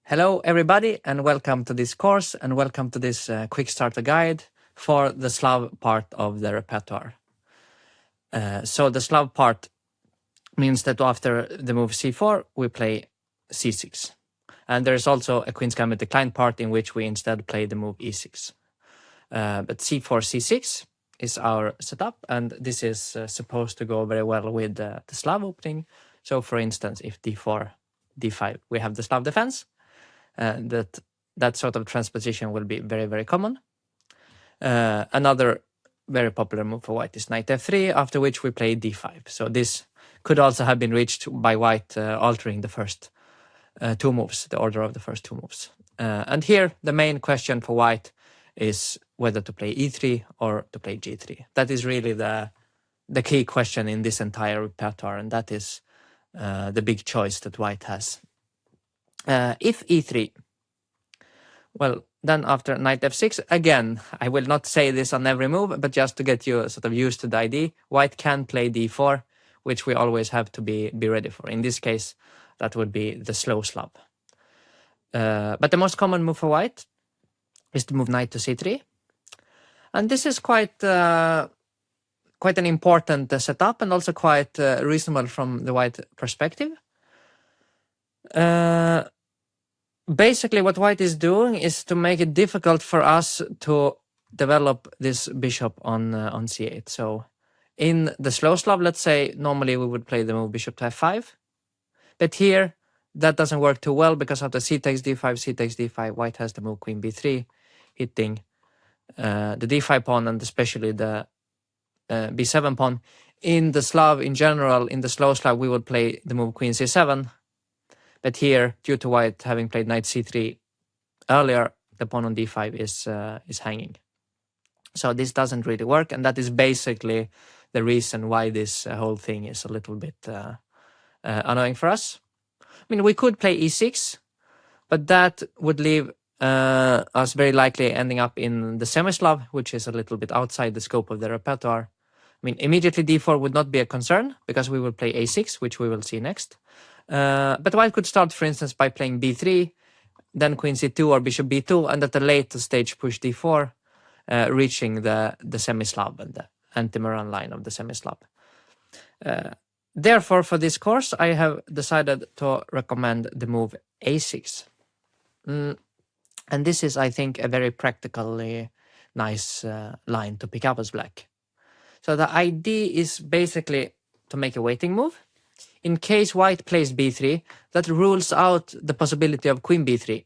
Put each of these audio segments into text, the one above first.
Hello everybody and welcome to this course and welcome to this Quickstarter guide for the Slav part of the repertoire. So the Slav part means that after the move c4 we play c6. And there's also a Queen's Gambit declined part in which we instead play the move e6. But c4, c6 is our setup, and this is supposed to go very well with the Slav opening. So for instance, if d4, d5, we have the Slav defense. That sort of transposition will be very, very common. Another very popular move for white is knight f3, after which we play d5. So this could also have been reached by white altering the first two moves, the order of the first two moves. And here, the main question for white is whether to play e3 or to play g3. That is really the key question in this entire repertoire, and that is the big choice that white has. If e3, well, then after knight f6, again, I will not say this on every move, but just to get you sort of used to the idea, white can play d4, which we always have to be ready for. In this case, that would be the slow Slav. But the most common move for white is to move knight to c3. And this is quite an important setup and also quite reasonable from the white perspective. Basically, what white is doing is to make it difficult for us to develop this bishop on c8. So in the slow Slav, let's say, normally we would play the move bishop to f5. But here, that doesn't work too well because after c takes d5, c takes d5, white has the move queen b3, hitting the d5 pawn and especially the b7 pawn. In the Slav, in general, in the slow Slav, we would play the move queen c7. But here, due to white having played knight c3 earlier, the pawn on d5 is hanging. So this doesn't really work, and that is basically the reason why this whole thing is a little bit annoying for us. I mean, we could play e6, but that would leave us very likely ending up in the semi-Slav, which is a little bit outside the scope of the repertoire. I mean, immediately d4 would not be a concern, because we will play a6, which we will see next. But white could start, for instance, by playing b3, then queen c2 or bishop b2, and at a later stage push d4, reaching the semi-Slav and the anti-Moran line of the semi-Slav. Therefore, for this course, I have decided to recommend the move a6. And this is, I think, a very practically nice line to pick up as black. So the idea is basically to make a waiting move. In case white plays b3, that rules out the possibility of queen b3,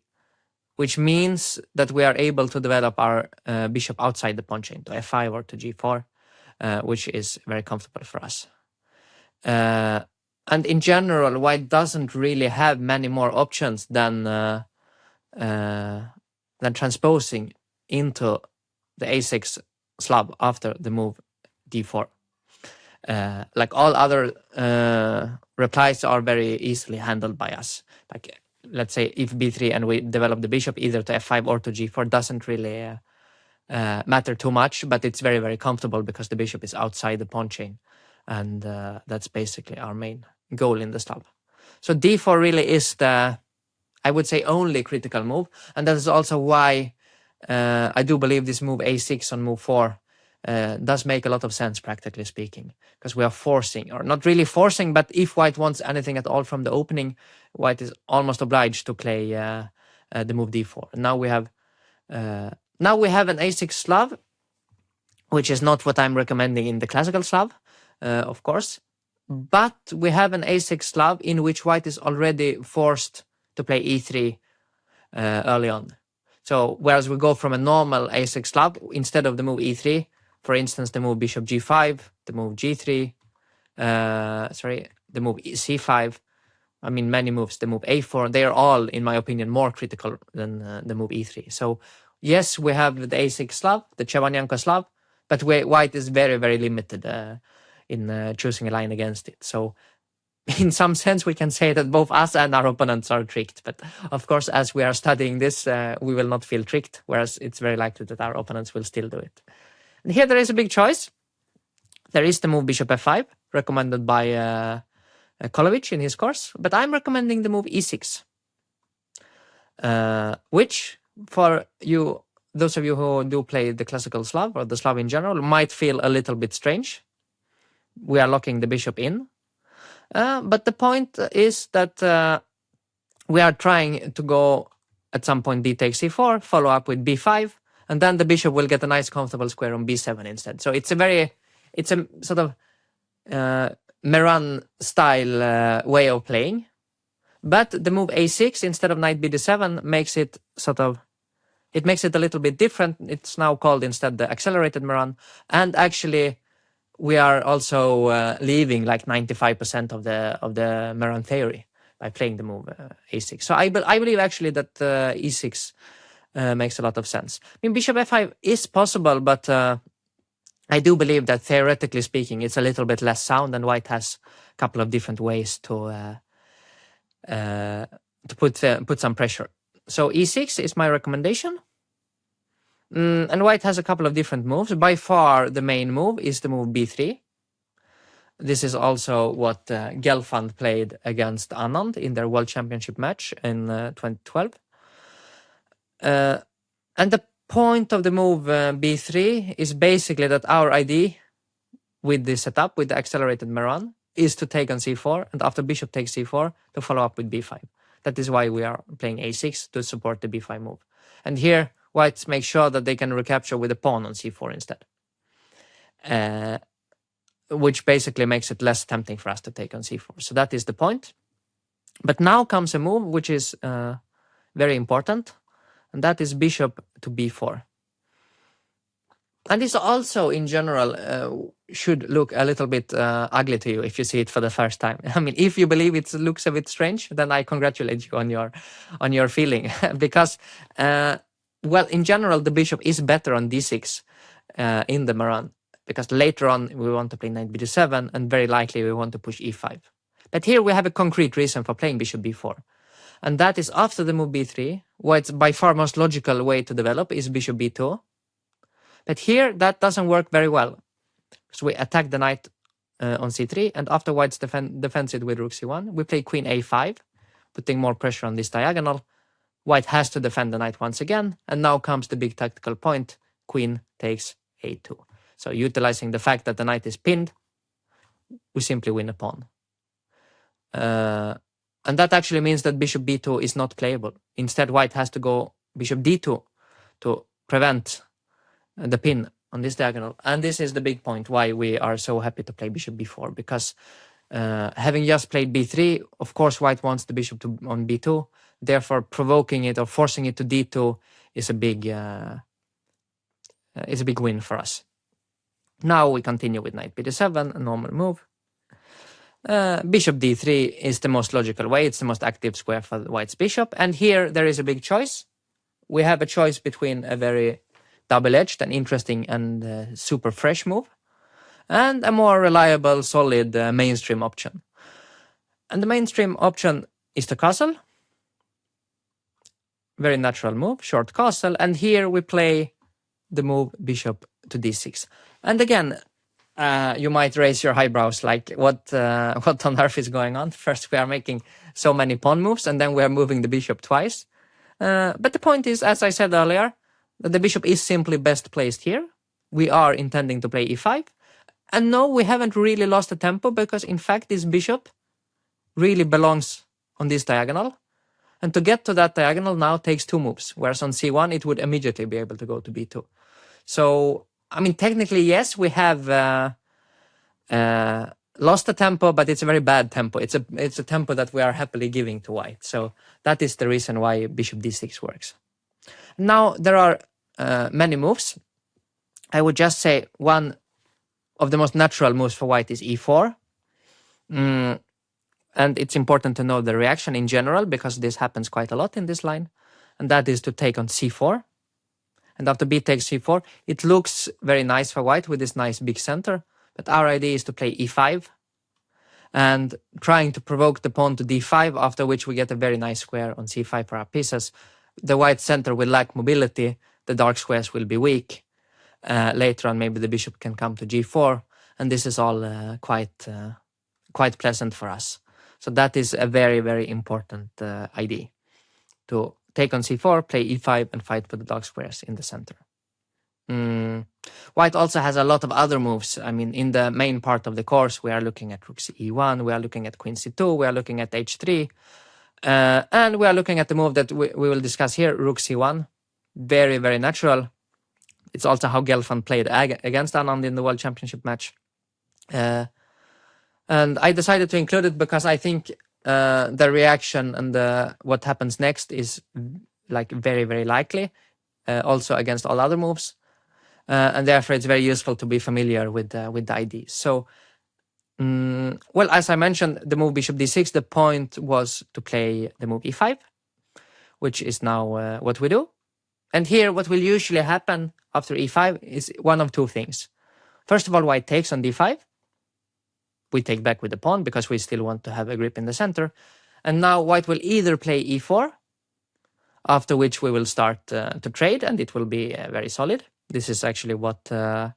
which means that we are able to develop our bishop outside the pawn chain to f5 or to g4, which is very comfortable for us. And in general, white doesn't really have many more options than transposing into the a6 Slav after the move d4. Like all other replies are very easily handled by us. Like, let's say if b3 and we develop the bishop either to f5 or to g4 doesn't really matter too much, but it's very, very comfortable because the bishop is outside the pawn chain. And that's basically our main goal in the Slav. So d4 really is the, I would say, only critical move. And that is also why I do believe this move a6 on move 4 does make a lot of sense, practically speaking, because we are forcing, or not really forcing, but if white wants anything at all from the opening, white is almost obliged to play the move d4. And now we have an a6 Slav, which is not what I'm recommending in the classical Slav, of course, but we have an a6 Slav in which white is already forced to play e3 early on. So whereas we go from a normal a6 Slav, instead of the move e3, for instance, the move bishop g5, the move g3, the move c5, I mean, many moves, the move a4, they are all, in my opinion, more critical than the move e3. So yes, we have the a6 Slav, the Chevanyanko Slav, but white is very, very limited in choosing a line against it. So in some sense, we can say that both us and our opponents are tricked. But of course, as we are studying this, we will not feel tricked, whereas it's very likely that our opponents will still do it. And here there is a big choice. There is the move bishop f5, recommended by Kolovich in his course, but I'm recommending the move e6. which for you, those of you who do play the classical Slav or the Slav in general, might feel a little bit strange. We are locking the bishop in. But the point is that we are trying to go at some point d takes c4, follow up with b5, and then the bishop will get a nice comfortable square on b7 instead. So it's a sort of Meran style way of playing. But the move a6 instead of knight b7 makes it it makes it a little bit different. It's now called instead the accelerated Meran, and actually we are also leaving like 95% of the Meran theory by playing the move a6. So I believe actually that e6 makes a lot of sense. I mean, bishop f5 is possible, but I do believe that theoretically speaking, it's a little bit less sound, and white has a couple of different ways to put some pressure. So e6 is my recommendation. And white has a couple of different moves. By far, the main move is the move b3. This is also what Gelfand played against Anand in their World Championship match in 2012. And the point of the move b3 is basically that our idea with this setup, with the accelerated Meran, is to take on c4, and after bishop takes c4, to follow up with b5. That is why we are playing a6 to support the b5 move. And here, whites make sure that they can recapture with a pawn on c4 instead. Which basically makes it less tempting for us to take on c4. So that is the point. But now comes a move which is very important, and that is bishop to b4. And this also, in general, should look a little bit ugly to you if you see it for the first time. I mean, if you believe it looks a bit strange, then I congratulate you on your feeling. Because, well, in general, the bishop is better on d6 in the Meran. Because later on, we want to play knight b7, and very likely we want to push e5. But here we have a concrete reason for playing bishop b4. And that is after the move b3, white's by far most logical way to develop is bishop b2. But here, that doesn't work very well. So we attack the knight on c3, and after white's defends it with rook c1, we play queen a5, putting more pressure on this diagonal. White has to defend the knight once again, and now comes the big tactical point, queen takes a2. So utilizing the fact that the knight is pinned, we simply win a pawn. And that actually means that bishop b2 is not playable. Instead, white has to go bishop d2 to prevent the pin on this diagonal. And this is the big point why we are so happy to play bishop b4, because having just played b3, of course white wants the bishop on b2, therefore provoking it or forcing it to d2 is a big win for us. Now we continue with knight b7, a normal move. Bishop d3 is the most logical way, it's the most active square for white's bishop, and here there is a big choice. We have a choice between a very double-edged and interesting and super fresh move, and a more reliable, solid mainstream option. And the mainstream option is the castle. Very natural move, short castle, and here we play the move bishop to d6. And again, you might raise your eyebrows like, what on earth is going on? First we are making so many pawn moves, and then we are moving the bishop twice. But the point is, as I said earlier, that the bishop is simply best placed here. We are intending to play e5. And no, we haven't really lost the tempo, because in fact this bishop really belongs on this diagonal. And to get to that diagonal now takes two moves, whereas on c1 it would immediately be able to go to b2. So, I mean, technically, yes, we have lost the tempo, but it's a very bad tempo. It's a tempo that we are happily giving to white. So that is the reason why bishop d6 works. Now, there are many moves. I would just say one of the most natural moves for white is e4. And it's important to know the reaction in general, because this happens quite a lot in this line. And that is to take on c4. And after b takes c4, it looks very nice for white with this nice big center. But our idea is to play e5 and trying to provoke the pawn to d5, after which we get a very nice square on c5 for our pieces. The white center will lack mobility, the dark squares will be weak. Later on, maybe the bishop can come to g4, and this is all quite pleasant for us. So that is a very, very important idea, to take on c4, play e5, and fight for the dark squares in the center. White also has a lot of other moves. I mean, in the main part of the course, we are looking at rook e1, we are looking at queen c2, we are looking at h3, and we are looking at the move that we will discuss here, rook c1. Very, very natural. It's also how Gelfand played against Anand in the World Championship match. And I decided to include it because I think the reaction and what happens next is like very, very likely, also against all other moves. And therefore, it's very useful to be familiar with the IDs. So, well, as I mentioned, the move bishop d6, the point was to play the move e5, which is now what we do. And here, what will usually happen after e5 is one of two things. First of all, white takes on d5. We take back with the pawn because we still want to have a grip in the center. And now white will either play e4, after which we will start to trade, and it will be very solid. This is actually what what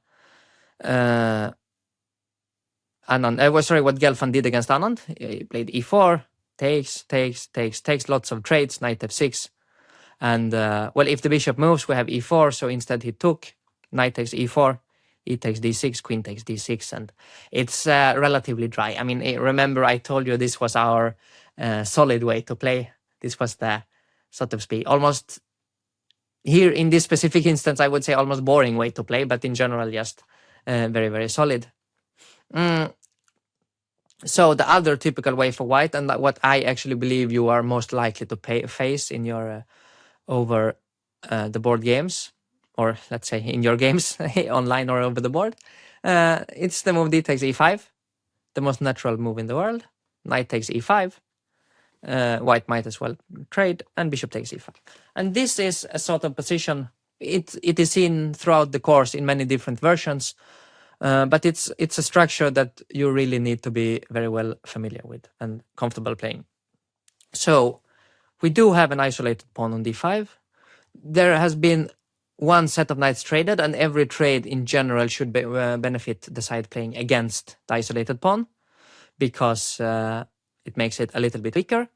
Gelfand did against Anand. He played e4, takes, lots of trades, knight f6. And, well, if the bishop moves, we have e4, so instead he took, knight takes e4, e takes d6, queen takes d6, and it's relatively dry. I mean, remember I told you this was our solid way to play. This was the, so to speak, almost, here in this specific instance, I would say almost boring way to play, but in general, just very, very solid. So the other typical way for white, and what I actually believe you are most likely to face in your over the board games, or let's say in your games online or over the board, it's the move d takes e5, the most natural move in the world. Knight takes e5, white might as well trade, and bishop takes e5. And this is a sort of position, it is seen throughout the course in many different versions, but it's a structure that you really need to be very well familiar with and comfortable playing. So we do have an isolated pawn on d5. There has been one set of knights traded, and every trade in general should benefit the side playing against the isolated pawn, because it makes it a little bit weaker.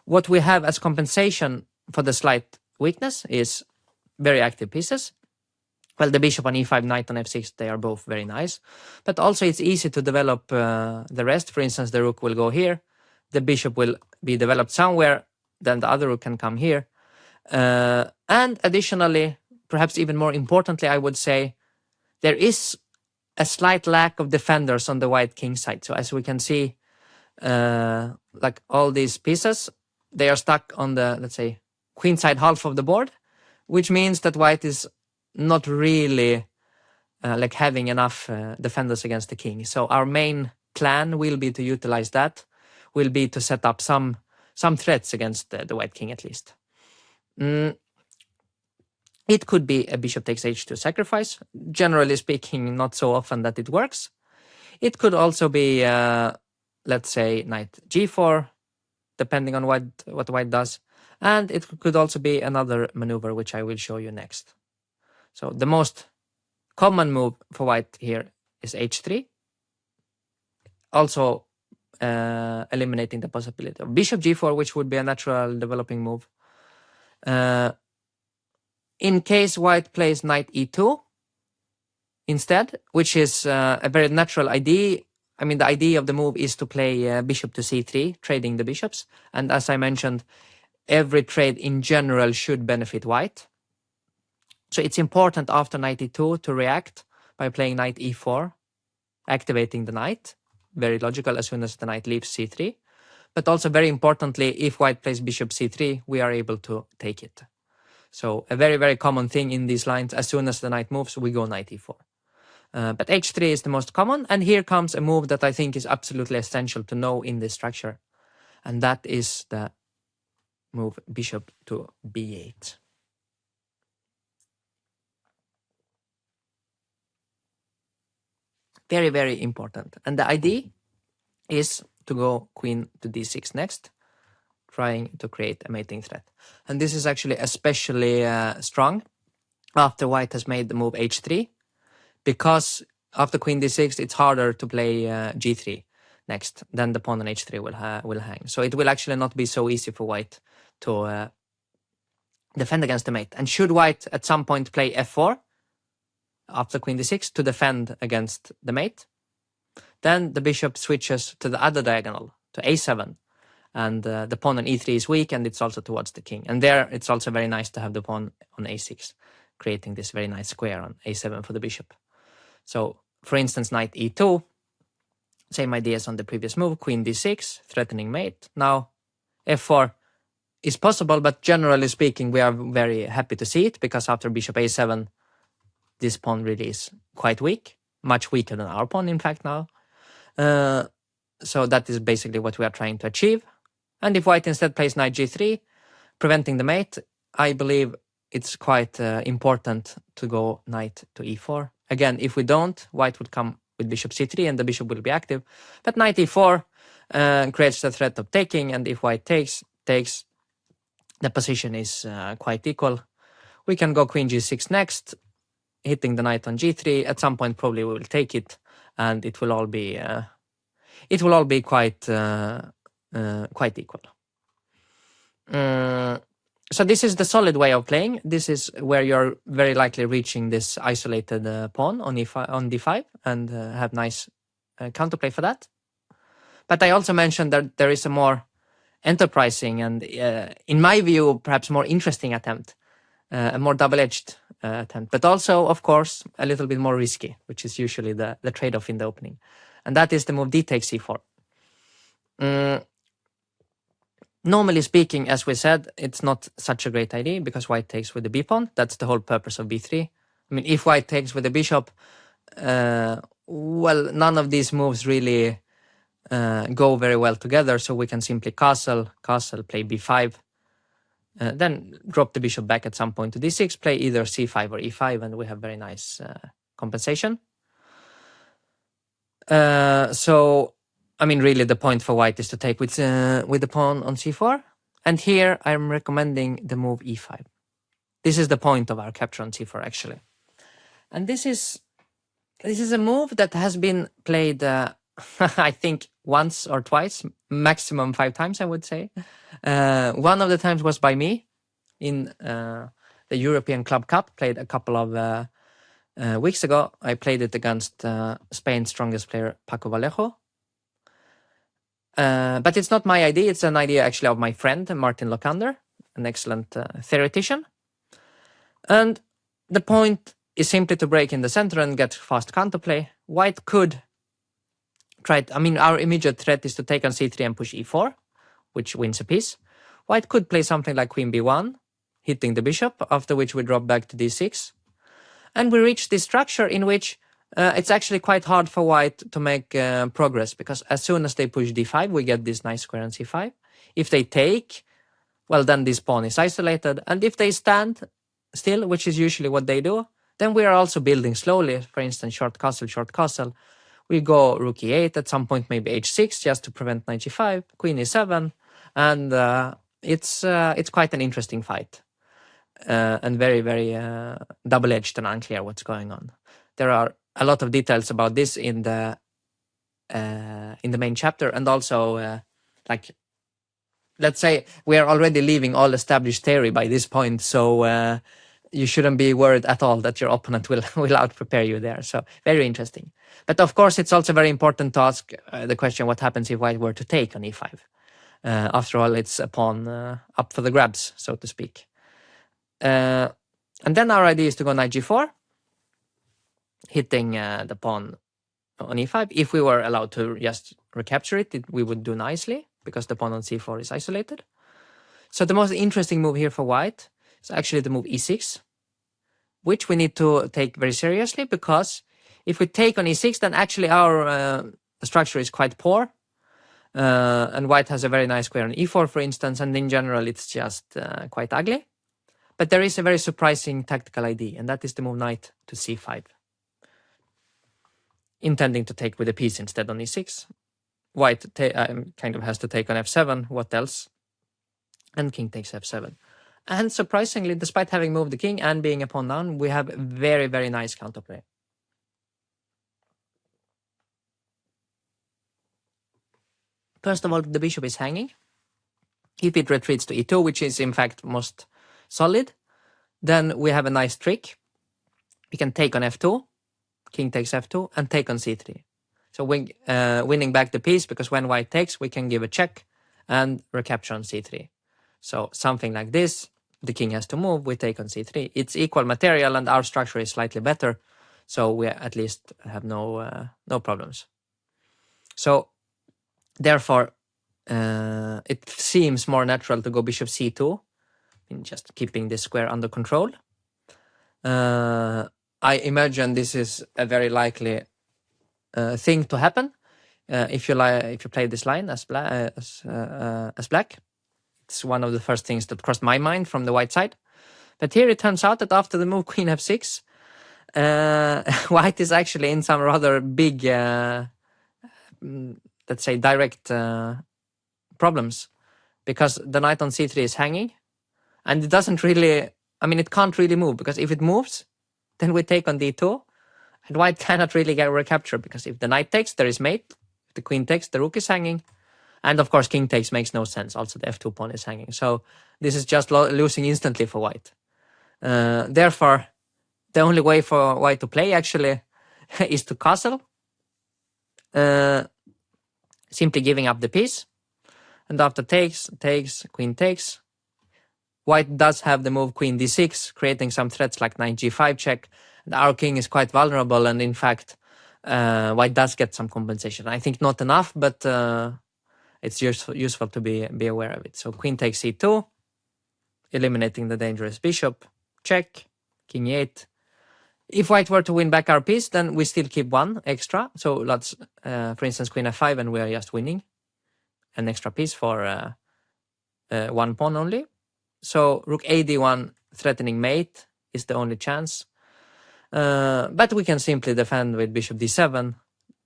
What we have as compensation for the slight weakness is very active pieces. Well, the bishop on e5, knight on f6, they are both very nice. But also it's easy to develop the rest. For instance, the rook will go here. The bishop will be developed somewhere. Then the other rook can come here. And additionally, perhaps even more importantly, I would say, there is a slight lack of defenders on the white king side. So as we can see, like all these pieces, they are stuck on the, let's say, queen side half of the board, which means that white is not really like having enough defenders against the king. So our main plan will be to utilize that, will be to set up some threats against the white king at least. It could be a bishop takes h2 sacrifice. Generally speaking, not so often that it works. It could also be, let's say, knight g4, depending on what white does. And it could also be another maneuver, which I will show you next. So the most common move for white here is h3. Also eliminating the possibility of bishop g4, which would be a natural developing move. In case white plays knight e2 instead, which is a very natural idea. I mean, the idea of the move is to play bishop to c3, trading the bishops. And as I mentioned, every trade in general should benefit white. So it's important after knight e2 to react by playing knight e4, activating the knight. Very logical as soon as the knight leaves c3. But also very importantly, if white plays bishop c3, we are able to take it. So a very, very common thing in these lines, as soon as the knight moves, we go knight e4. But h3 is the most common, and here comes a move that I think is absolutely essential to know in this structure. And that is the move bishop to b8. Very, very important. And the idea is to go queen to d6 next, trying to create a mating threat. And this is actually especially strong after white has made the move h3, because after queen d6, it's harder to play g3 next. Then the pawn on h3 will hang. So it will actually not be so easy for white to defend against the mate. And should white at some point play f4 after queen d6 to defend against the mate, then the bishop switches to the other diagonal, to a7. And the pawn on e3 is weak, and it's also towards the king. And there, it's also very nice to have the pawn on a6, creating this very nice square on a7 for the bishop. So, for instance, knight e2, same ideas on the previous move, queen d6, threatening mate. Now, f4 is possible, but generally speaking, we are very happy to see it, because after bishop a7, this pawn really is quite weak, much weaker than our pawn, in fact, now. So that is basically what we are trying to achieve. And if white instead plays knight g3, preventing the mate, I believe it's quite important to go knight to e4. Again, if we don't, white would come with bishop c3 and the bishop will be active. But knight e4 creates the threat of taking, and if white takes, the position is quite equal. We can go queen g6 next, hitting the knight on g3. At some point, probably we will take it, and it will all be quite equal. So this is the solid way of playing. This is where you're very likely reaching this isolated pawn on d5 and have nice counterplay for that. But I also mentioned that there is a more enterprising and, in my view, perhaps more interesting attempt, a more double-edged attempt, but also, of course, a little bit more risky, which is usually the trade-off in the opening. And that is the move d takes e4. Normally speaking, as we said, it's not such a great idea because white takes with the b pawn. That's the whole purpose of b3. I mean, if white takes with the bishop, well, none of these moves really go very well together. So we can simply castle, play b5, then drop the bishop back at some point to d6, play either c5 or e5, and we have very nice compensation. So, I mean, really the point for white is to take with the pawn on c4. And here I'm recommending the move e5. This is the point of our capture on c4, actually. And this is a move that has been played, I think, once or twice, maximum 5 times, I would say. One of the times was by me in the European Club Cup, played a couple of weeks ago. I played it against Spain's strongest player, Paco Vallejo. But it's not my idea. It's an idea actually of my friend, Martin Lokander, an excellent theoretician. And the point is simply to break in the center and get fast counterplay. White could try, I mean, our immediate threat is to take on c3 and push e4, which wins a piece. White could play something like queen b1, hitting the bishop, after which we drop back to d6. And we reach this structure in which it's actually quite hard for white to make progress, because as soon as they push d5, we get this nice square on c5. If they take, well, then this pawn is isolated. And if they stand still, which is usually what they do, then we are also building slowly. For instance, short castle. We go rook e8, at some point maybe h6, just to prevent knight g5, queen e7, and it's quite an interesting fight. And very, very double-edged and unclear what's going on. There are a lot of details about this in the main chapter, and also like, let's say we are already leaving all established theory by this point, so you shouldn't be worried at all that your opponent will out-prepare you there. So very interesting. But of course, it's also very important to ask the question, what happens if white were to take on e5? After all, it's a pawn up for the grabs, so to speak. And then our idea is to go knight g4, hitting the pawn on e5. If we were allowed to just recapture it, we would do nicely, because the pawn on c4 is isolated. So the most interesting move here for white is actually the move e6, which we need to take very seriously, because if we take on e6, then actually our structure is quite poor. And white has a very nice square on e4, for instance, and in general it's just quite ugly. But there is a very surprising tactical idea, and that is the move knight to c5, intending to take with a piece instead on e6. White kind of has to take on f7, what else? And king takes f7. And surprisingly, despite having moved the king and being a pawn down, we have very, very nice counterplay. First of all, the bishop is hanging. If it retreats to e2, which is in fact most solid, then we have a nice trick. We can take on f2, king takes f2, and take on c3. So winning back the piece, because when white takes, we can give a check and recapture on c3. So something like this, the king has to move, we take on c3. It's equal material and our structure is slightly better, so we at least have no problems. So therefore, it seems more natural to go bishop c2, in just keeping this square under control. I imagine this is a very likely thing to happen if you play this line as black. It's one of the first things that crossed my mind from the white side. But here it turns out that after the move queen f6, white is actually in some rather big, let's say, direct problems, because the knight on c3 is hanging, and it doesn't really, it can't really move, because if it moves, then we take on d2, and white cannot really get recapture, because if the knight takes, there is mate. If the queen takes, the rook is hanging. And of course, king takes makes no sense. Also, the f2 pawn is hanging. So this is just losing instantly for white. Therefore, the only way for white to play actually is to castle, simply giving up the piece. And after takes, queen takes. White does have the move queen d6, creating some threats like knight g5 check. And our king is quite vulnerable, and in fact, white does get some compensation. I think not enough, but it's useful to be aware of it. So queen takes c2, eliminating the dangerous bishop, check, king e8. If white were to win back our piece, then we still keep one extra. So let's, for instance, queen f5, and we are just winning an extra piece for one pawn only. So rook a d1, threatening mate, is the only chance. But we can simply defend with bishop d7.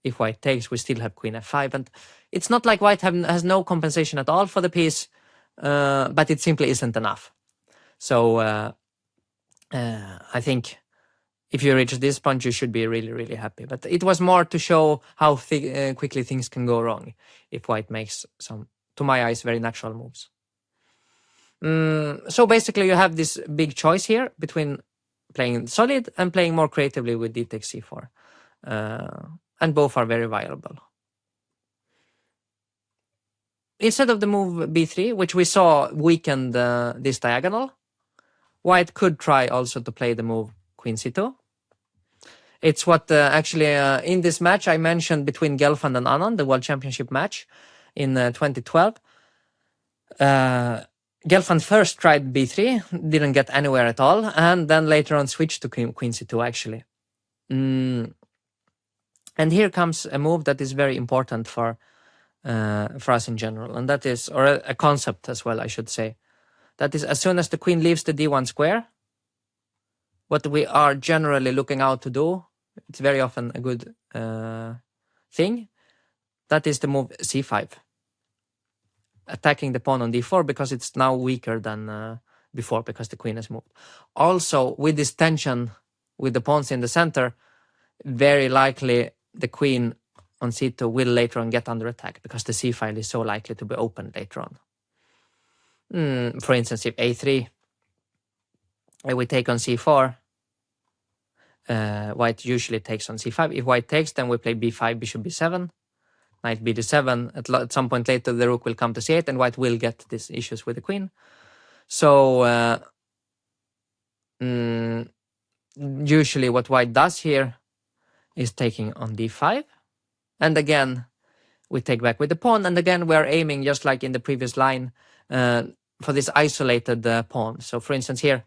If white takes, we still have queen f5. And it's not like white has no compensation at all for the piece, but it simply isn't enough. So I think if you reach this point, you should be really, really happy. But it was more to show how quickly things can go wrong if white makes some, to my eyes, very natural moves. So basically, you have this big choice here between playing solid and playing more creatively with d takes c4. And both are very viable. Instead of the move b3, which we saw weakened this diagonal, white could try also to play the move queen c2. It's what actually in this match I mentioned between Gelfand and Anand, the World Championship match in 2012. Gelfand first tried b3, didn't get anywhere at all, and then later on switched to queen c2 actually. And here comes a move that is very important for us in general, and that is, or a concept as well, I should say. That is, as soon as the queen leaves the d1 square, what we are generally looking out to do, it's very often a good thing, that is the move c5. Attacking the pawn on d4 because it's now weaker than before, because the queen has moved. Also, with this tension with the pawns in the center, very likely the queen on c2 will later on get under attack, because the c file is so likely to be opened later on. For instance, if a3, we take on c4, white usually takes on c5. If white takes, then we play b5, bishop b7, knight b d7. At some point later, the rook will come to c8, and white will get these issues with the queen. So usually what white does here is taking on d5. And again, we take back with the pawn. And again, we're aiming, just like in the previous line, for this isolated pawn. So for instance here,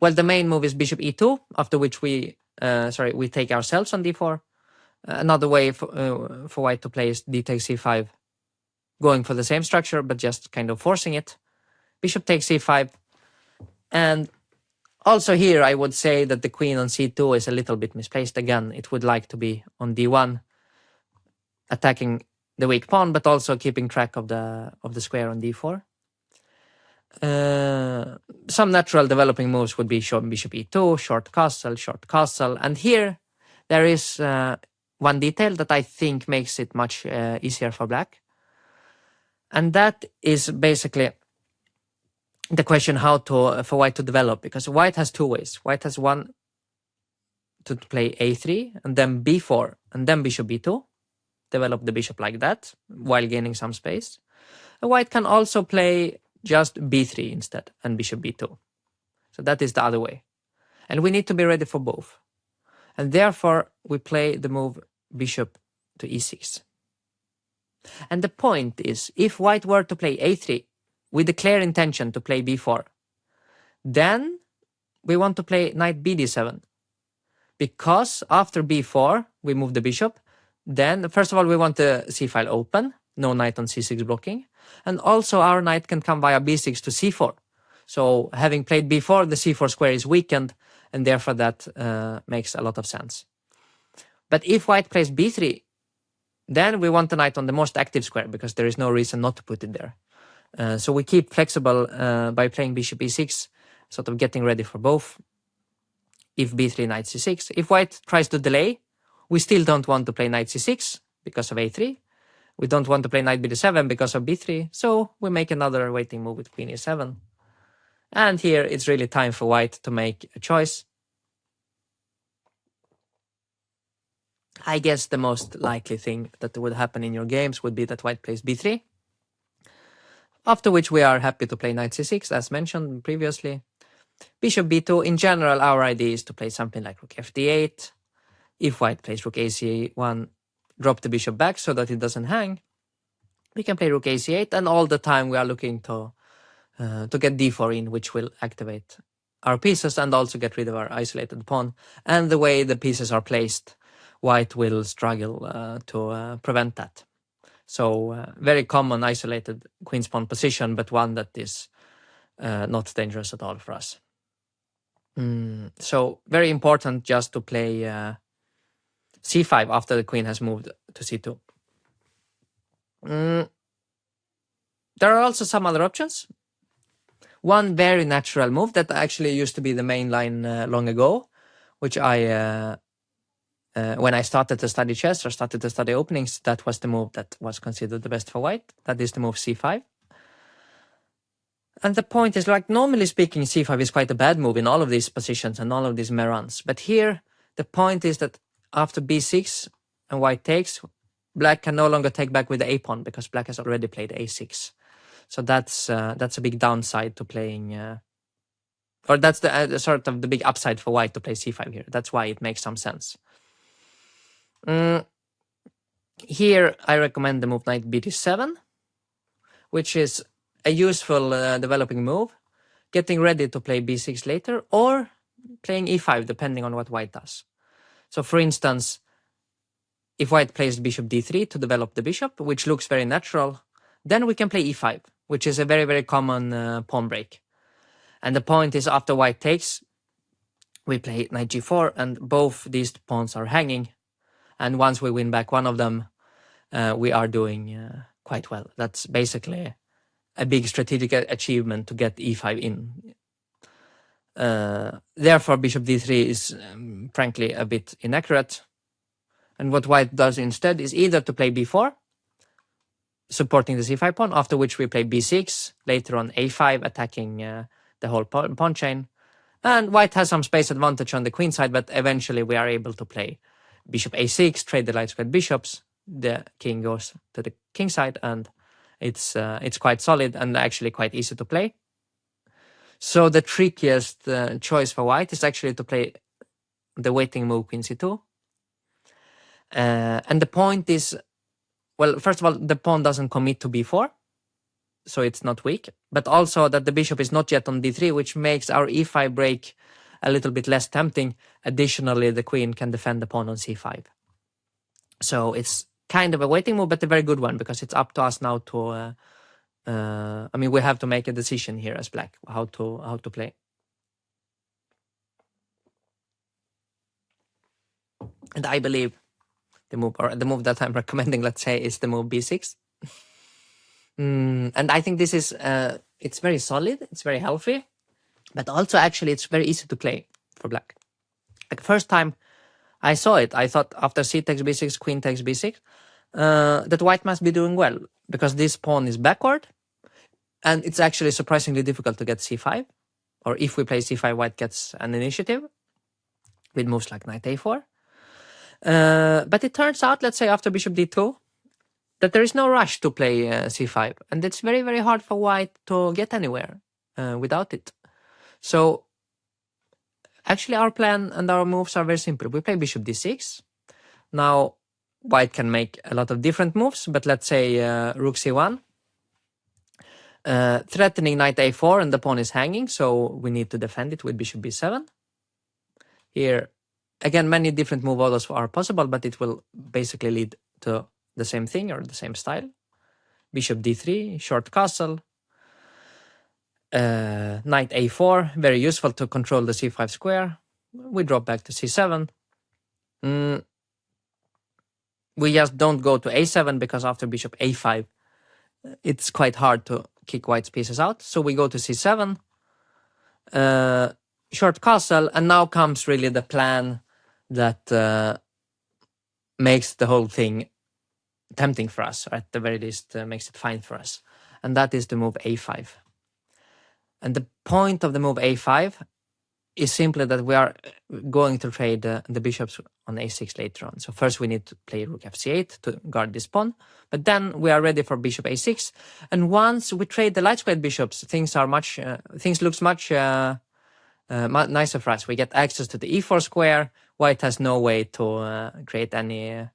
well, the main move is bishop e2, after which we take ourselves on d4. Another way for white to play is d takes c5, going for the same structure, but just kind of forcing it. Bishop takes c5. And also here, I would say that the queen on c2 is a little bit misplaced. Again, it would like to be on d1, attacking the weak pawn, but also keeping track of the square on d4. Some natural developing moves would be bishop e2, short castle. And here, there is one detail that I think makes it much easier for black. And that is basically the question how to for white to develop, because white has two ways. White has one to play a3 and then b4 and then bishop b2, develop the bishop like that while gaining some space. And white can also play just b3 instead and bishop b2. So that is the other way. And we need to be ready for both. And therefore, we play the move bishop to e6. And the point is, if white were to play a3 with the clear intention to play b4, then we want to play knight bd7. Because after b4, we move the bishop. Then, first of all, we want the c file open, no knight on c6 blocking. And also our knight can come via b6 to c4. So having played b4, the c4 square is weakened, and therefore that makes a lot of sense. But if white plays b3, then we want the knight on the most active square, because there is no reason not to put it there. So we keep flexible by playing bishop e6, sort of getting ready for both. If b3, knight c6. If white tries to delay, we still don't want to play knight c6 because of a3. We don't want to play knight bd7 because of b3. So we make another waiting move with queen e7. And here it's really time for white to make a choice. I guess the most likely thing that would happen in your games would be that white plays b3. After which we are happy to play knight c6, as mentioned previously. Bishop b2, in general, our idea is to play something like rook fd8. If white plays rook ac1, drop the bishop back so that it doesn't hang. We can play rook ac8, and all the time we are looking to get d4 in, which will activate our pieces and also get rid of our isolated pawn. And the way the pieces are placed, white will struggle to prevent that. So very common isolated queen's pawn position, but one that is not dangerous at all for us. So very important just to play c5 after the queen has moved to c2. There are also some other options. One very natural move that actually used to be the main line long ago, which I, when I started to study chess or started to study openings, that was the move that was considered the best for white. That is the move c5. And the point is, like, normally speaking, c5 is quite a bad move in all of these positions and all of these merans. But here, the point is that after b6 and white takes, black can no longer take back with the a-pawn because black has already played a6. So that's a big downside to playing, or that's the sort of the big upside for white to play c5 here. That's why it makes some sense. Here, I recommend the move knight bd7, which is a useful developing move, getting ready to play b6 later, or playing e5, depending on what white does. So for instance, if white plays bishop d3 to develop the bishop, which looks very natural, then we can play e5, which is a very, very common pawn break. And the point is, after white takes, we play knight g4, and both these pawns are hanging. And once we win back one of them, we are doing quite well. That's basically a big strategic achievement to get e5 in. Therefore, bishop d3 is frankly a bit inaccurate. And what white does instead is either to play b4, supporting the c5 pawn, after which we play b6, later on a5, attacking the whole pawn chain. And white has some space advantage on the queen side, but eventually we are able to play bishop a6, trade the light squared bishops. The king goes to the king side, and it's quite solid and actually quite easy to play. So the trickiest choice for white is actually to play the waiting move queen c2. And the point is, well, first of all, the pawn doesn't commit to b4, so it's not weak. But also that the bishop is not yet on d3, which makes our e5 break a little bit less tempting. Additionally, the queen can defend the pawn on c5. So it's kind of a waiting move, but a very good one, because it's up to us now to, I mean, we have to make a decision here as black, how to play. And I believe the move that I'm recommending, let's say, is the move b6. And I think this is, it's very solid, it's very healthy, but also actually it's very easy to play for black. Like first time I saw it, I thought after c takes b6, queen takes b6, that white must be doing well, because this pawn is backward, And it's actually surprisingly difficult to get c5. Or if we play c5, white gets an initiative with moves like knight a4. But it turns out, let's say after bishop d2, that there is no rush to play c5. And it's very, very hard for white to get anywhere without it. So actually our plan and our moves are very simple. We play bishop d6. Now white can make a lot of different moves, but let's say rook c1. Threatening knight a4, and the pawn is hanging, so we need to defend it with bishop b7. Here, again, many different move orders are possible, but it will basically lead to the same thing or the same style. Bishop d3, short castle. Knight a4, very useful to control the c5 square. We drop back to c7. We just don't go to a7 because after bishop a5, it's quite hard to kick white's pieces out. So we go to c7, short castle, and now comes really the plan that makes the whole thing tempting for us, or at the very least makes it fine for us. And that is the move a5. And the point of the move a5 is simply that we are going to trade the bishops on a6 later on. So first we need to play rook fc8 to guard this pawn, but then we are ready for bishop a6. And once we trade the light squared bishops, things looks much nicer for us. We get access to the e4 square. White has no way to create any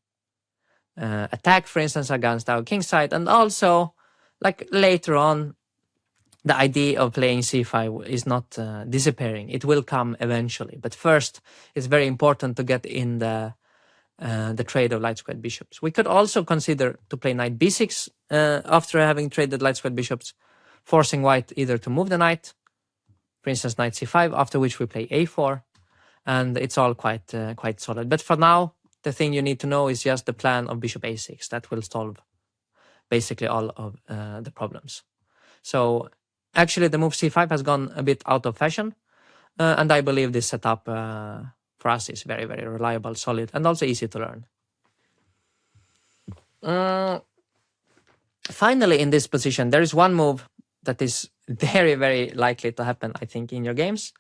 attack, for instance, against our king side. And also, like later on, the idea of playing c5 is not disappearing. It will come eventually. But first, it's very important to get in the trade of light squared bishops. We could also consider to play knight b6 after having traded light squared bishops, forcing white either to move the knight, for instance, knight c5, after which we play a4. And it's all quite solid. But for now, the thing you need to know is just the plan of bishop a6. That will solve basically all of the problems. So actually, the move c5 has gone a bit out of fashion, and I believe this setup for us is very, very reliable, solid, and also easy to learn. Finally, in this position, there is one move that is very, very likely to happen, I think, in your games,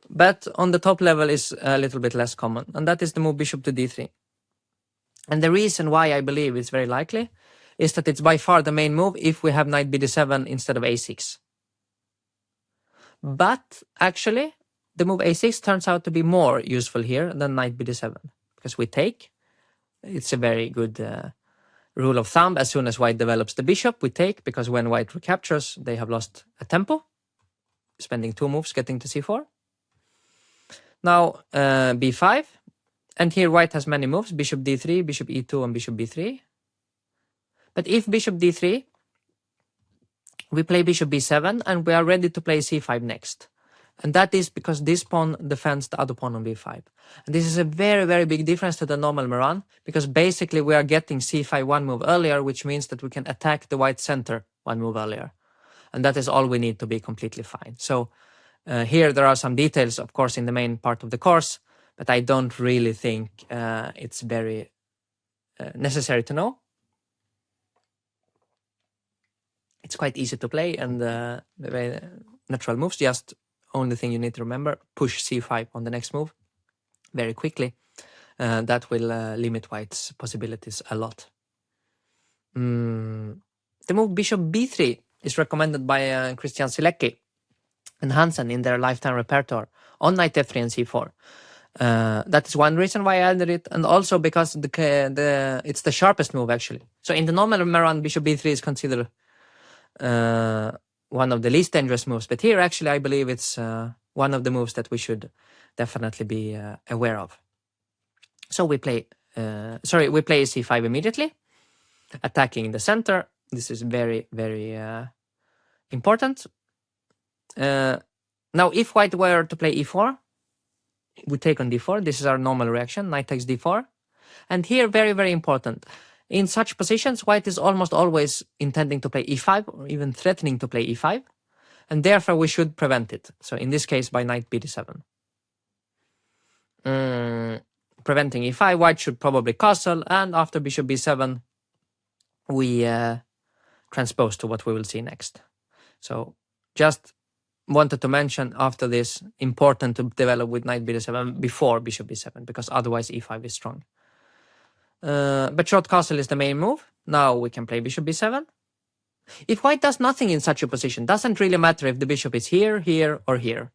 but on the top level is a little bit less common, and that is the move bishop to d3. And the reason why I believe it's very likely is that it's by far the main move if we have knight bd7 instead of a6. But actually, the move a6 turns out to be more useful here than knight bd7, because we take. It's a very good rule of thumb. As soon as white develops the bishop, we take, because when white recaptures, they have lost a tempo, spending 2 moves getting to c4. Now b5, and here white has many moves, bishop d3, bishop e2, and bishop b3. But if bishop d3, we play bishop b7, and we are ready to play c5 next. And that is because this pawn defends the other pawn on b5. And this is a very, very big difference to the normal Maran, because basically we are getting c5 one move earlier, which means that we can attack the white center one move earlier. And that is all we need to be completely fine. So here there are some details, of course, in the main part of the course, but I don't really think it's very necessary to know. It's quite easy to play, and very natural moves. Just only thing you need to remember, push c5 on the next move very quickly. That will limit white's possibilities a lot. The move bishop b3 is recommended by Christian Silecki and Hansen in their lifetime repertoire on knight f3 and c4. That is one reason why I added it, and also because it's the sharpest move actually. So in the normal Maran, bishop b3 is considered one of the least dangerous moves, but here actually I believe it's one of the moves that we should definitely be aware of. So we play c5 immediately, attacking the center. This is very, very important. Now if white were to play e4, we take on d4. This is our normal reaction, knight takes d4. And here, very, very important, in such positions, white is almost always intending to play e5 or even threatening to play e5, and therefore we should prevent it. So in this case, by knight bd7. Preventing e5, white should probably castle, and after bishop b7, we transpose to what we will see next. So just wanted to mention after this, important to develop with knight b7 before bishop b7, because otherwise e5 is strong. But short castle is the main move. Now we can play bishop b7. If white does nothing in such a position, doesn't really matter if the bishop is here, here, or here.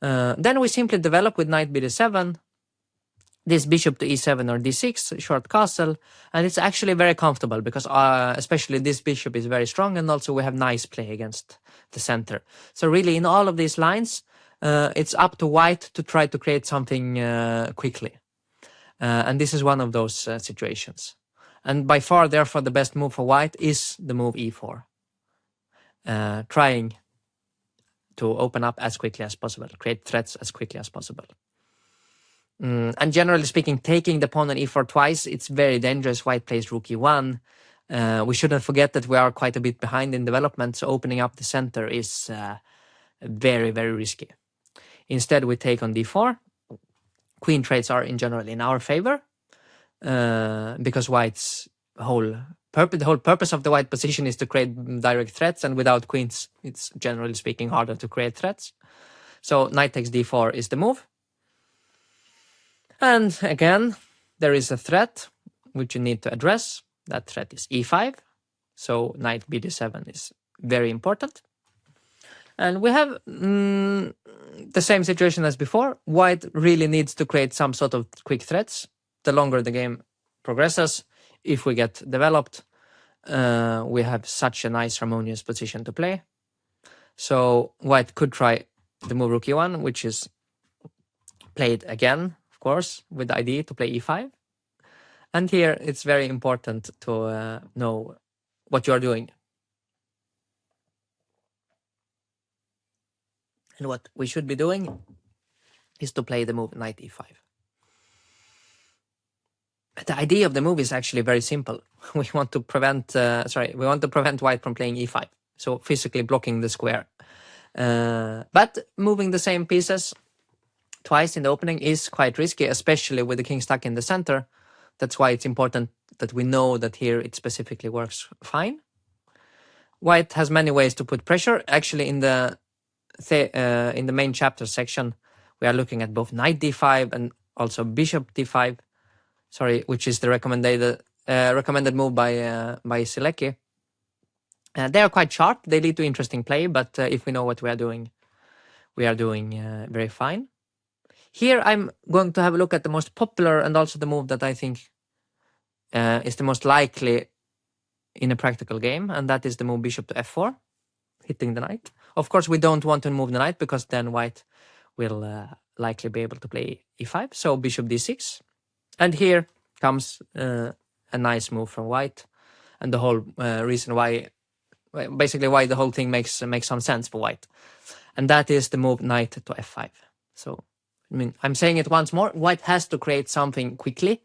Then we simply develop with knight b7, this bishop to e7 or d6, short castle, and it's actually very comfortable because especially this bishop is very strong, and also we have nice play against the center. So really in all of these lines, it's up to white to try to create something quickly. And this is one of those situations. And by far, therefore, the best move for white is the move e4. Trying to open up as quickly as possible, create threats as quickly as possible. And generally speaking, taking the pawn on e4 twice, it's very dangerous. White plays rook e1. We shouldn't forget that we are quite a bit behind in development, so opening up the center is very, very risky. Instead, we take on d4. Queen trades are in general in our favor, because white's the whole purpose of the white position is to create direct threats, and without queens, it's generally speaking harder to create threats. So knight takes d4 is the move. And again, there is a threat which you need to address. That threat is e5. So knight bd7 is very important. And we have the same situation as before. White really needs to create some sort of quick threats. The longer the game progresses, if we get developed, we have such a nice harmonious position to play. So white could try the move rook e1, which is played again, of course, with the idea to play e5. And here it's very important to know what you are doing. And what we should be doing is to play the move knight e5. The idea of the move is actually very simple. We want to prevent white from playing e5, so physically blocking the square. But moving the same pieces twice in the opening is quite risky, especially with the king stuck in the center. That's why it's important that we know that here it specifically works fine. White has many ways to put pressure. Actually, in the main chapter section, we are looking at both knight d5 and also bishop d5. Which is the recommended move by Silecki. They are quite sharp. They lead to interesting play, but if we know what we are doing very fine. Here I'm going to have a look at the most popular and also the move that I think is the most likely in a practical game, and that is the move bishop to f4, hitting the knight. Of course, we don't want to move the knight because then white will likely be able to play e5, so bishop d6. And here comes a nice move from white, and the whole reason why, basically why the whole thing makes some sense for white, and that is the move knight to f5. So, I mean, I'm saying it once more: white has to create something quickly,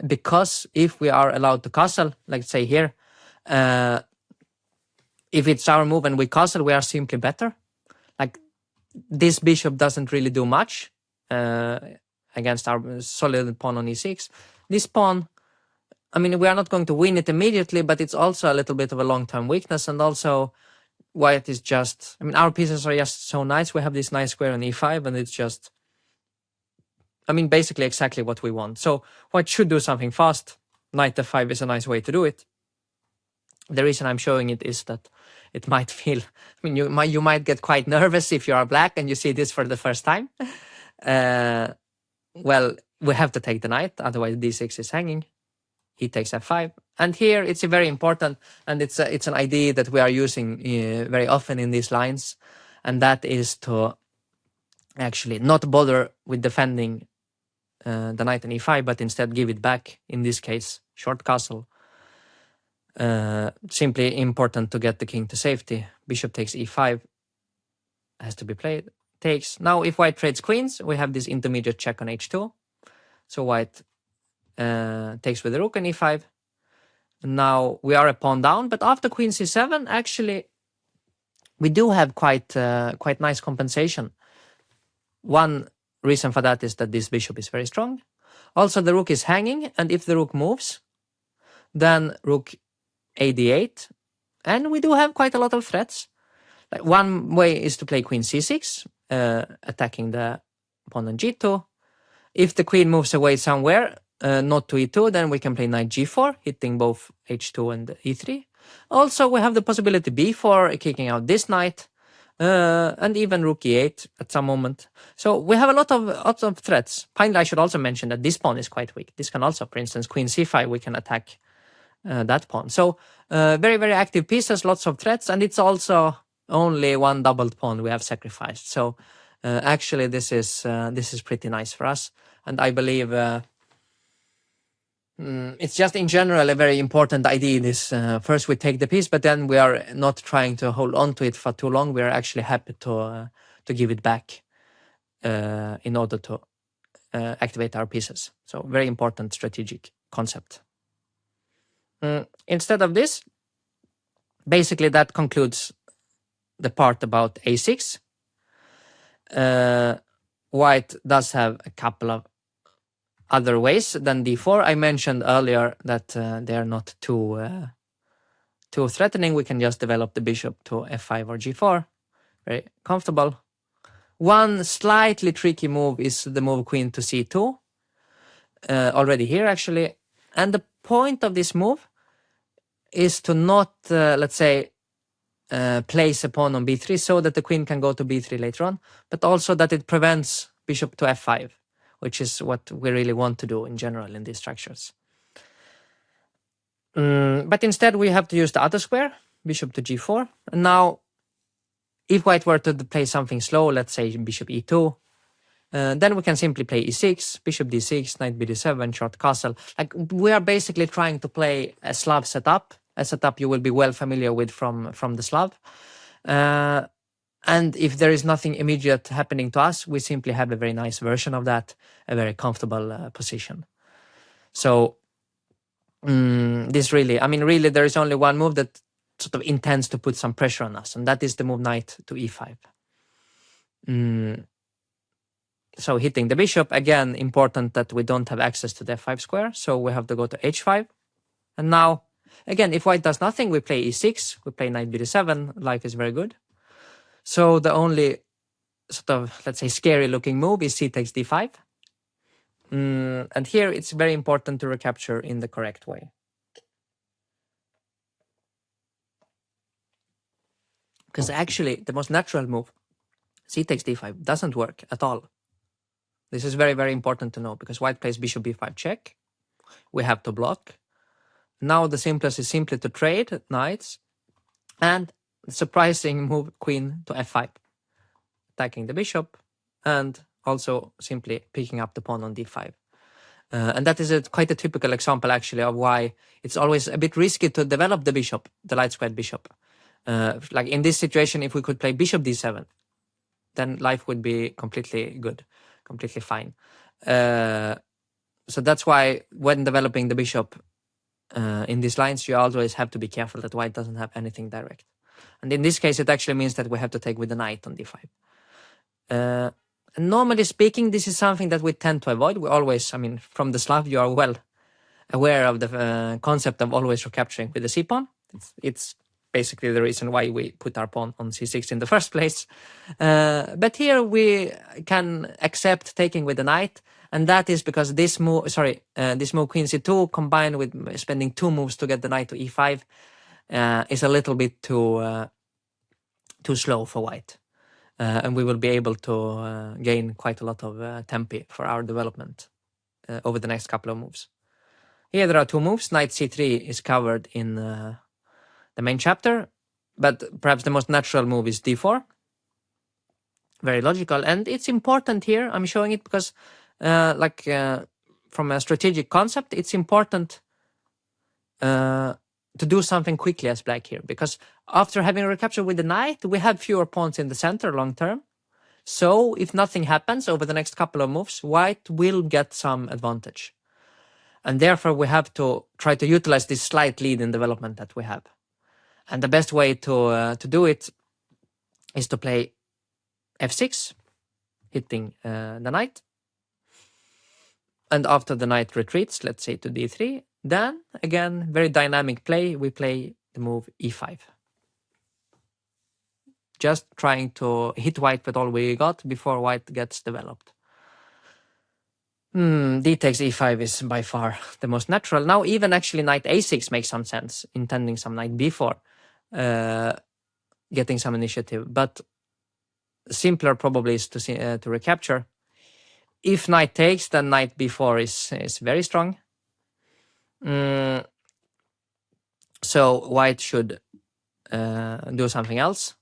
because if we are allowed to castle, like say here, if it's our move and we castle, we are simply better. Like this bishop doesn't really do much against our solid pawn on e6. This pawn, I mean, we are not going to win it immediately, but it's also a little bit of a long-term weakness. And also, white is just, I mean, our pieces are just so nice. We have this nice square on e5, and it's just, I mean, basically exactly what we want. So white should do something fast. Knight f5 is a nice way to do it. The reason I'm showing it is that it might feel, I mean, you might get quite nervous if you are black and you see this for the first time. Well, we have to take the knight, otherwise d6 is hanging. He takes f5, and here it's very important, and it's an idea that we are using very often in these lines, and that is to actually not bother with defending the knight on e5, but instead give it back. In this case, short castle. Simply important to get the king to safety. Bishop takes e5 has to be played. Takes. Now, if white trades queens, we have this intermediate check on h2. So white takes with the rook on e5. Now we are a pawn down, but after queen c7, actually, we do have quite nice compensation. One reason for that is that this bishop is very strong. Also, the rook is hanging, and if the rook moves, then rook a d8, and we do have quite a lot of threats. Like one way is to play queen c6, attacking the pawn on g2. If the queen moves away somewhere, not to e2, then we can play knight g4, hitting both h2 and e3. Also, we have the possibility b4, kicking out this knight, and even rook e8 at some moment. So we have a lot of threats. Finally, I should also mention that this pawn is quite weak. This can also, for instance, queen c5, we can attack that pawn. So very, very active pieces, lots of threats, and it's also only one doubled pawn we have sacrificed. So actually, this is pretty nice for us, and I believe it's just in general a very important idea. This first we take the piece, but then we are not trying to hold on to it for too long. We are actually happy to give it back in order to activate our pieces. So very important strategic concept. Instead of this, basically that concludes the part about a6. White does have a couple of other ways than d4. I mentioned earlier that they are not too threatening. We can just develop the bishop to f5 or g4. Very comfortable. One slightly tricky move is the move queen to c2. Already here, actually. And the point of this move is to not, let's say, place a pawn on b3 so that the queen can go to b3 later on, but also that it prevents bishop to f5, which is what we really want to do in general in these structures. But instead we have to use the other square, bishop to g4. And now, if white were to play something slow, let's say bishop e2, then we can simply play e6, bishop d6, knight bd7, short castle. Like, we are basically trying to play a Slav setup, a setup you will be well familiar with from the Slav. And if there is nothing immediate happening to us, we simply have a very nice version of that, a very comfortable position. So this really, I mean, really there is only one move that sort of intends to put some pressure on us, and that is the move knight to e5. So hitting the bishop, again, important that we don't have access to the f5 square, so we have to go to h5. And now, again, if white does nothing, we play e6, we play knight bd7, life is very good. So the only sort of, let's say, scary looking move is c takes d5. And here it's very important to recapture in the correct way. Because actually the most natural move, c takes d5, doesn't work at all. This is very, very important to know, because white plays bishop b5 check. We have to block. Now the simplest is simply to trade knights, and the surprising move queen to f5, attacking the bishop, and also simply picking up the pawn on d5. And that is quite a typical example, actually, of why it's always a bit risky to develop the bishop, the light squared bishop. Like in this situation, if we could play bishop d7, then life would be completely good, completely fine. So that's why when developing the bishop in these lines, you always have to be careful that white doesn't have anything direct. And in this case, it actually means that we have to take with the knight on d5. Normally speaking, this is something that we tend to avoid. We always, I mean, from the Slav, you are well aware of the concept of always recapturing with the c-pawn. It's basically the reason why we put our pawn on c6 in the first place. But here we can accept taking with the knight, and that is because this move, this move queen c2 combined with spending 2 moves to get the knight to e5 is a little bit too slow for white. And we will be able to gain quite a lot of tempi for our development over the next couple of moves. Here there are 2 moves. Knight c3 is covered in the main chapter, but perhaps the most natural move is d4. Very logical, and it's important here. I'm showing it because, from a strategic concept, it's important to do something quickly as black here, because after having recaptured with the knight, we have fewer pawns in the center long term. So if nothing happens over the next couple of moves, white will get some advantage. And therefore we have to try to utilize this slight lead in development that we have. And the best way to do it is to play f6, hitting the knight. And after the knight retreats, let's say to d3, then, again, very dynamic play, we play the move e5. just trying to hit white with all we got before white gets developed. D takes e5 is by far the most natural. Now even actually knight a6 makes some sense, intending some knight b4, getting some initiative. But simpler probably is to recapture. If knight takes, then knight b4 is very strong. So white should do something else.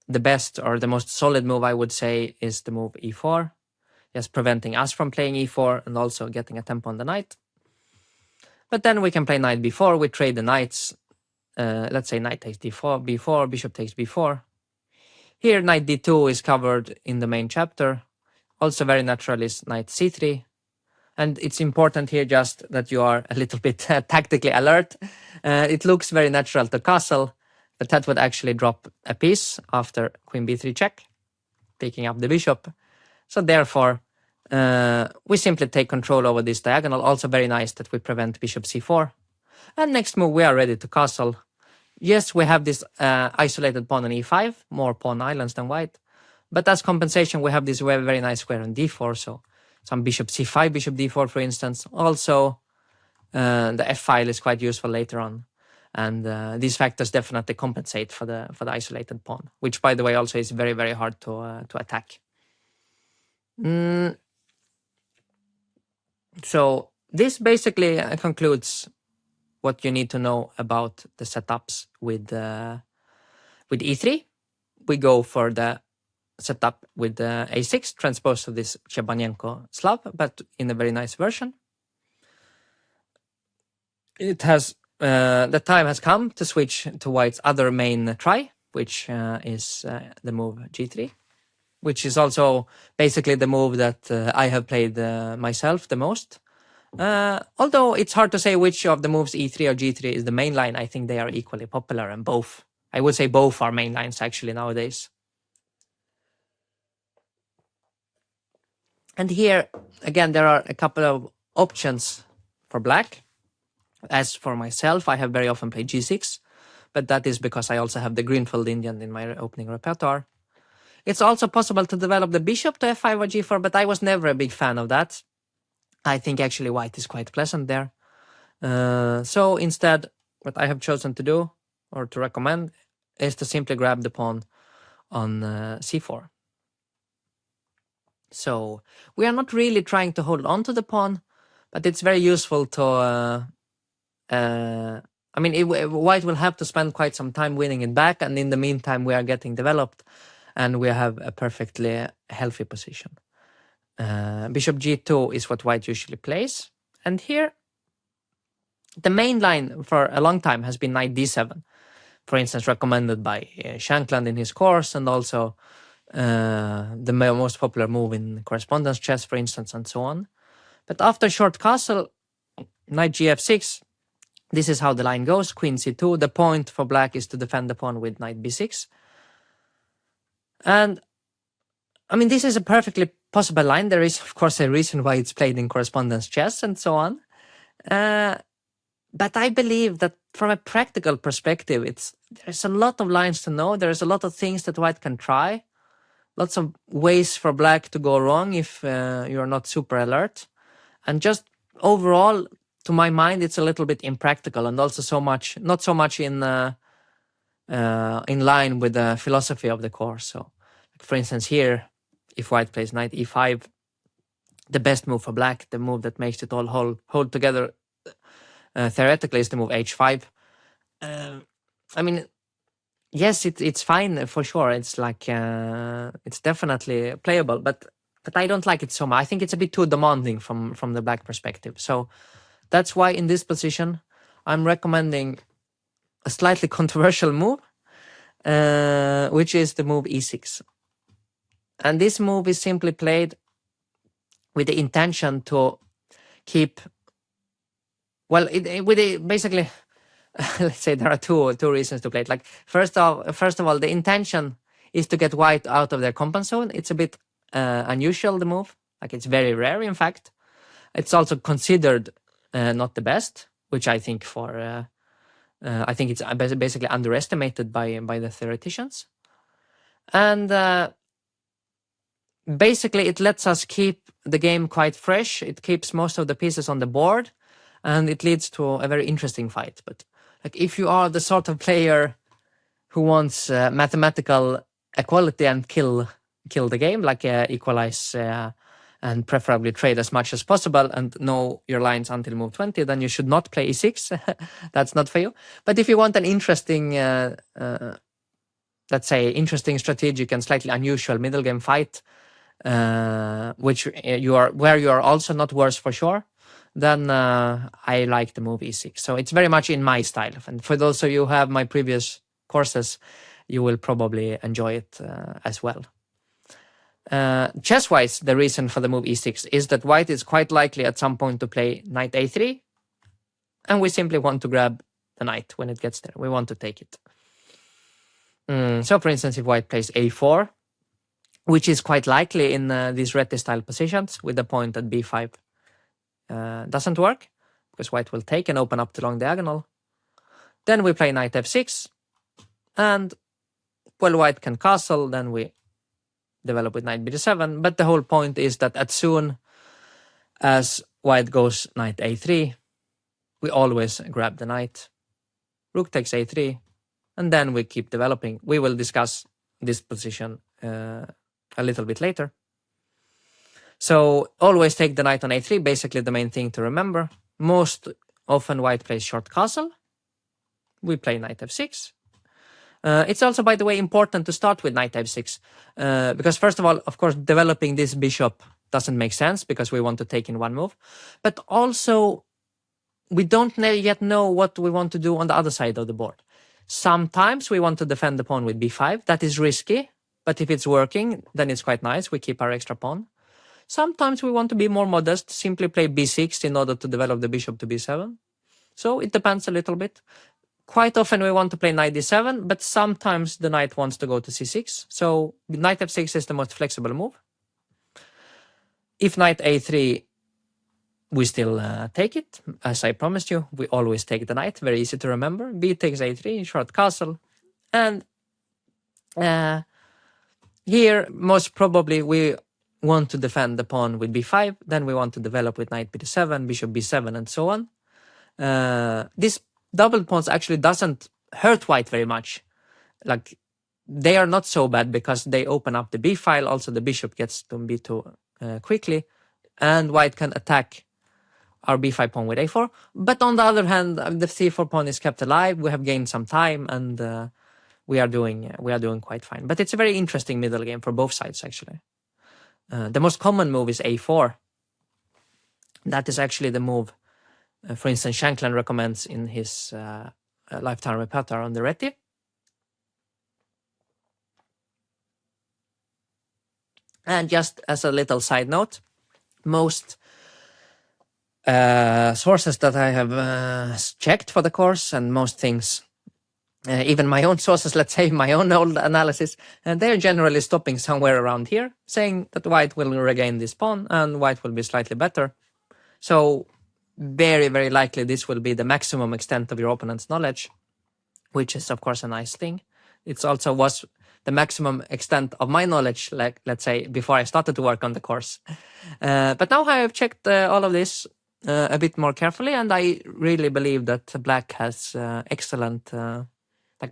The best or the most solid move, I would say, is the move e4, just preventing us from playing e4 and also getting a tempo on the knight. But then we can play knight b4. We trade the knights. Let's say knight takes d4, b4, bishop takes b4. Here knight d2 is covered in the main chapter. Also very natural is knight c3. And it's important here just that you are a little bit tactically alert. It looks very natural to castle, but that would actually drop a piece after queen b3 check, picking up the bishop. So therefore, we simply take control over this diagonal. Also very nice that we prevent bishop c4. And next move, we are ready to castle. Yes, we have this isolated pawn on e5, more pawn islands than white. But as compensation, we have this very, very nice square on d4. So some bishop c5, bishop d4, for instance. Also, the f file is quite useful later on. And these factors definitely compensate for the isolated pawn, which, by the way, also is very, very hard to attack. So this basically concludes what you need to know about the setups with e3. We go for the setup with a6, transposed to this Chebanenko Slav, but in a very nice version. It has the time has come to switch to white's other main try, which is the move g3, which is also basically the move that I have played myself the most. Although it's hard to say which of the moves e3 or g3 is the main line. I think they are equally popular, and both. I would say both are main lines actually nowadays. And here, again, there are a couple of options for black. As for myself, I have very often played g6, but that is because I also have the Greenfield Indian in my opening repertoire. It's also possible to develop the bishop to f5 or g4, but I was never a big fan of that. I think actually white is quite pleasant there. So instead, what I have chosen to do, or to recommend, is to simply grab the pawn on c4. So we are not really trying to hold on to the pawn, but it's very useful to... white will have to spend quite some time winning it back, and in the meantime we are getting developed, and we have a perfectly healthy position. Bishop g2 is what white usually plays, and here the main line for a long time has been knight d7, for instance, recommended by Shankland in his course, and also the most popular move in correspondence chess, for instance, and so on. But after short castle, knight gf6, this is how the line goes. Queen c2. The point for black is to defend the pawn with knight b6. And, I mean, this is a perfectly possible line. There is, of course, a reason why it's played in correspondence chess and so on. But I believe that from a practical perspective, there's a lot of lines to know. There's a lot of things that white can try. Lots of ways for black to go wrong if you're not super alert. And just overall, to my mind, it's a little bit impractical, and also not so much in line with the philosophy of the course. So, for instance, here, if white plays knight e5, the best move for black, the move that makes it all hold together, theoretically, is the move h5. I mean, yes, it's fine for sure. It's like it's definitely playable, but I don't like it so much. I think it's a bit too demanding from the black perspective. So that's why in this position, I'm recommending a slightly controversial move, which is the move e6. And this move is simply played with the intention to keep... Well, basically, let's say there are two reasons to play it. Like, first of all, the intention is to get white out of their compound zone. It's a bit unusual, the move. Like, it's very rare, in fact. It's also considered not the best, which I think for I think it's basically underestimated by the theoreticians. And basically, it lets us keep the game quite fresh. It keeps most of the pieces on the board, and it leads to a very interesting fight. But like, if you are the sort of player who wants mathematical equality and kill the game, like equalize and preferably trade as much as possible and know your lines until move 20, then you should not play e6. That's not for you. But if you want an interesting, let's say, interesting strategic and slightly unusual middle game fight, where you are also not worse for sure, then I like the move e6. So it's very much in my style. And for those of you who have my previous courses, you will probably enjoy it as well. Chess-wise, the reason for the move e6 is that white is quite likely at some point to play knight a3, and we simply want to grab the knight when it gets there. We want to take it. So, for instance, if white plays a4, which is quite likely in these Reti-style positions, with the point that b5 doesn't work, because white will take and open up the long diagonal. Then we play knight f6, and, well, white can castle, then we develop with knight b7, but the whole point is that as soon as white goes knight a3, we always grab the knight. Rook takes a3, and then we keep developing. We will discuss this position a little bit later. So always take the knight on a3, basically the main thing to remember. Most often white plays short castle. We play knight f6. It's also, by the way, important to start with knight f6, because first of all, of course, developing this bishop doesn't make sense because we want to take in one move. But also, we don't yet know what we want to do on the other side of the board. Sometimes we want to defend the pawn with b5. That is risky, but if it's working, then it's quite nice. We keep our extra pawn. Sometimes we want to be more modest, simply play b6 in order to develop the bishop to b7. So it depends a little bit. Quite often we want to play knight d7, but sometimes the knight wants to go to c6. So knight f6 is the most flexible move. If knight a3, we still take it. As I promised you, we always take the knight. Very easy to remember. B takes a3, short castle. And here, most probably, we want to defend the pawn with b5. Then we want to develop with knight b7, bishop b7, and so on. This double pawns actually doesn't hurt white very much. Like, they are not so bad because they open up the b file. Also, the bishop gets to b2 quickly, and white can attack our b5 pawn with a4. But on the other hand, the c4 pawn is kept alive. We have gained some time, and we are doing quite fine. But it's a very interesting middle game for both sides, actually. The most common move is a4. That is actually the move, for instance, Shankland recommends in his lifetime repertoire on the Reti. And just as a little side note, most sources that I have checked for the course, and most things, even my own sources, let's say my own old analysis, and they're generally stopping somewhere around here, saying that white will regain this pawn and white will be slightly better. So very, very likely this will be the maximum extent of your opponent's knowledge, which is, of course, a nice thing. It also was the maximum extent of my knowledge, like, let's say, before I started to work on the course. But now I have checked all of this a bit more carefully, and I really believe that black has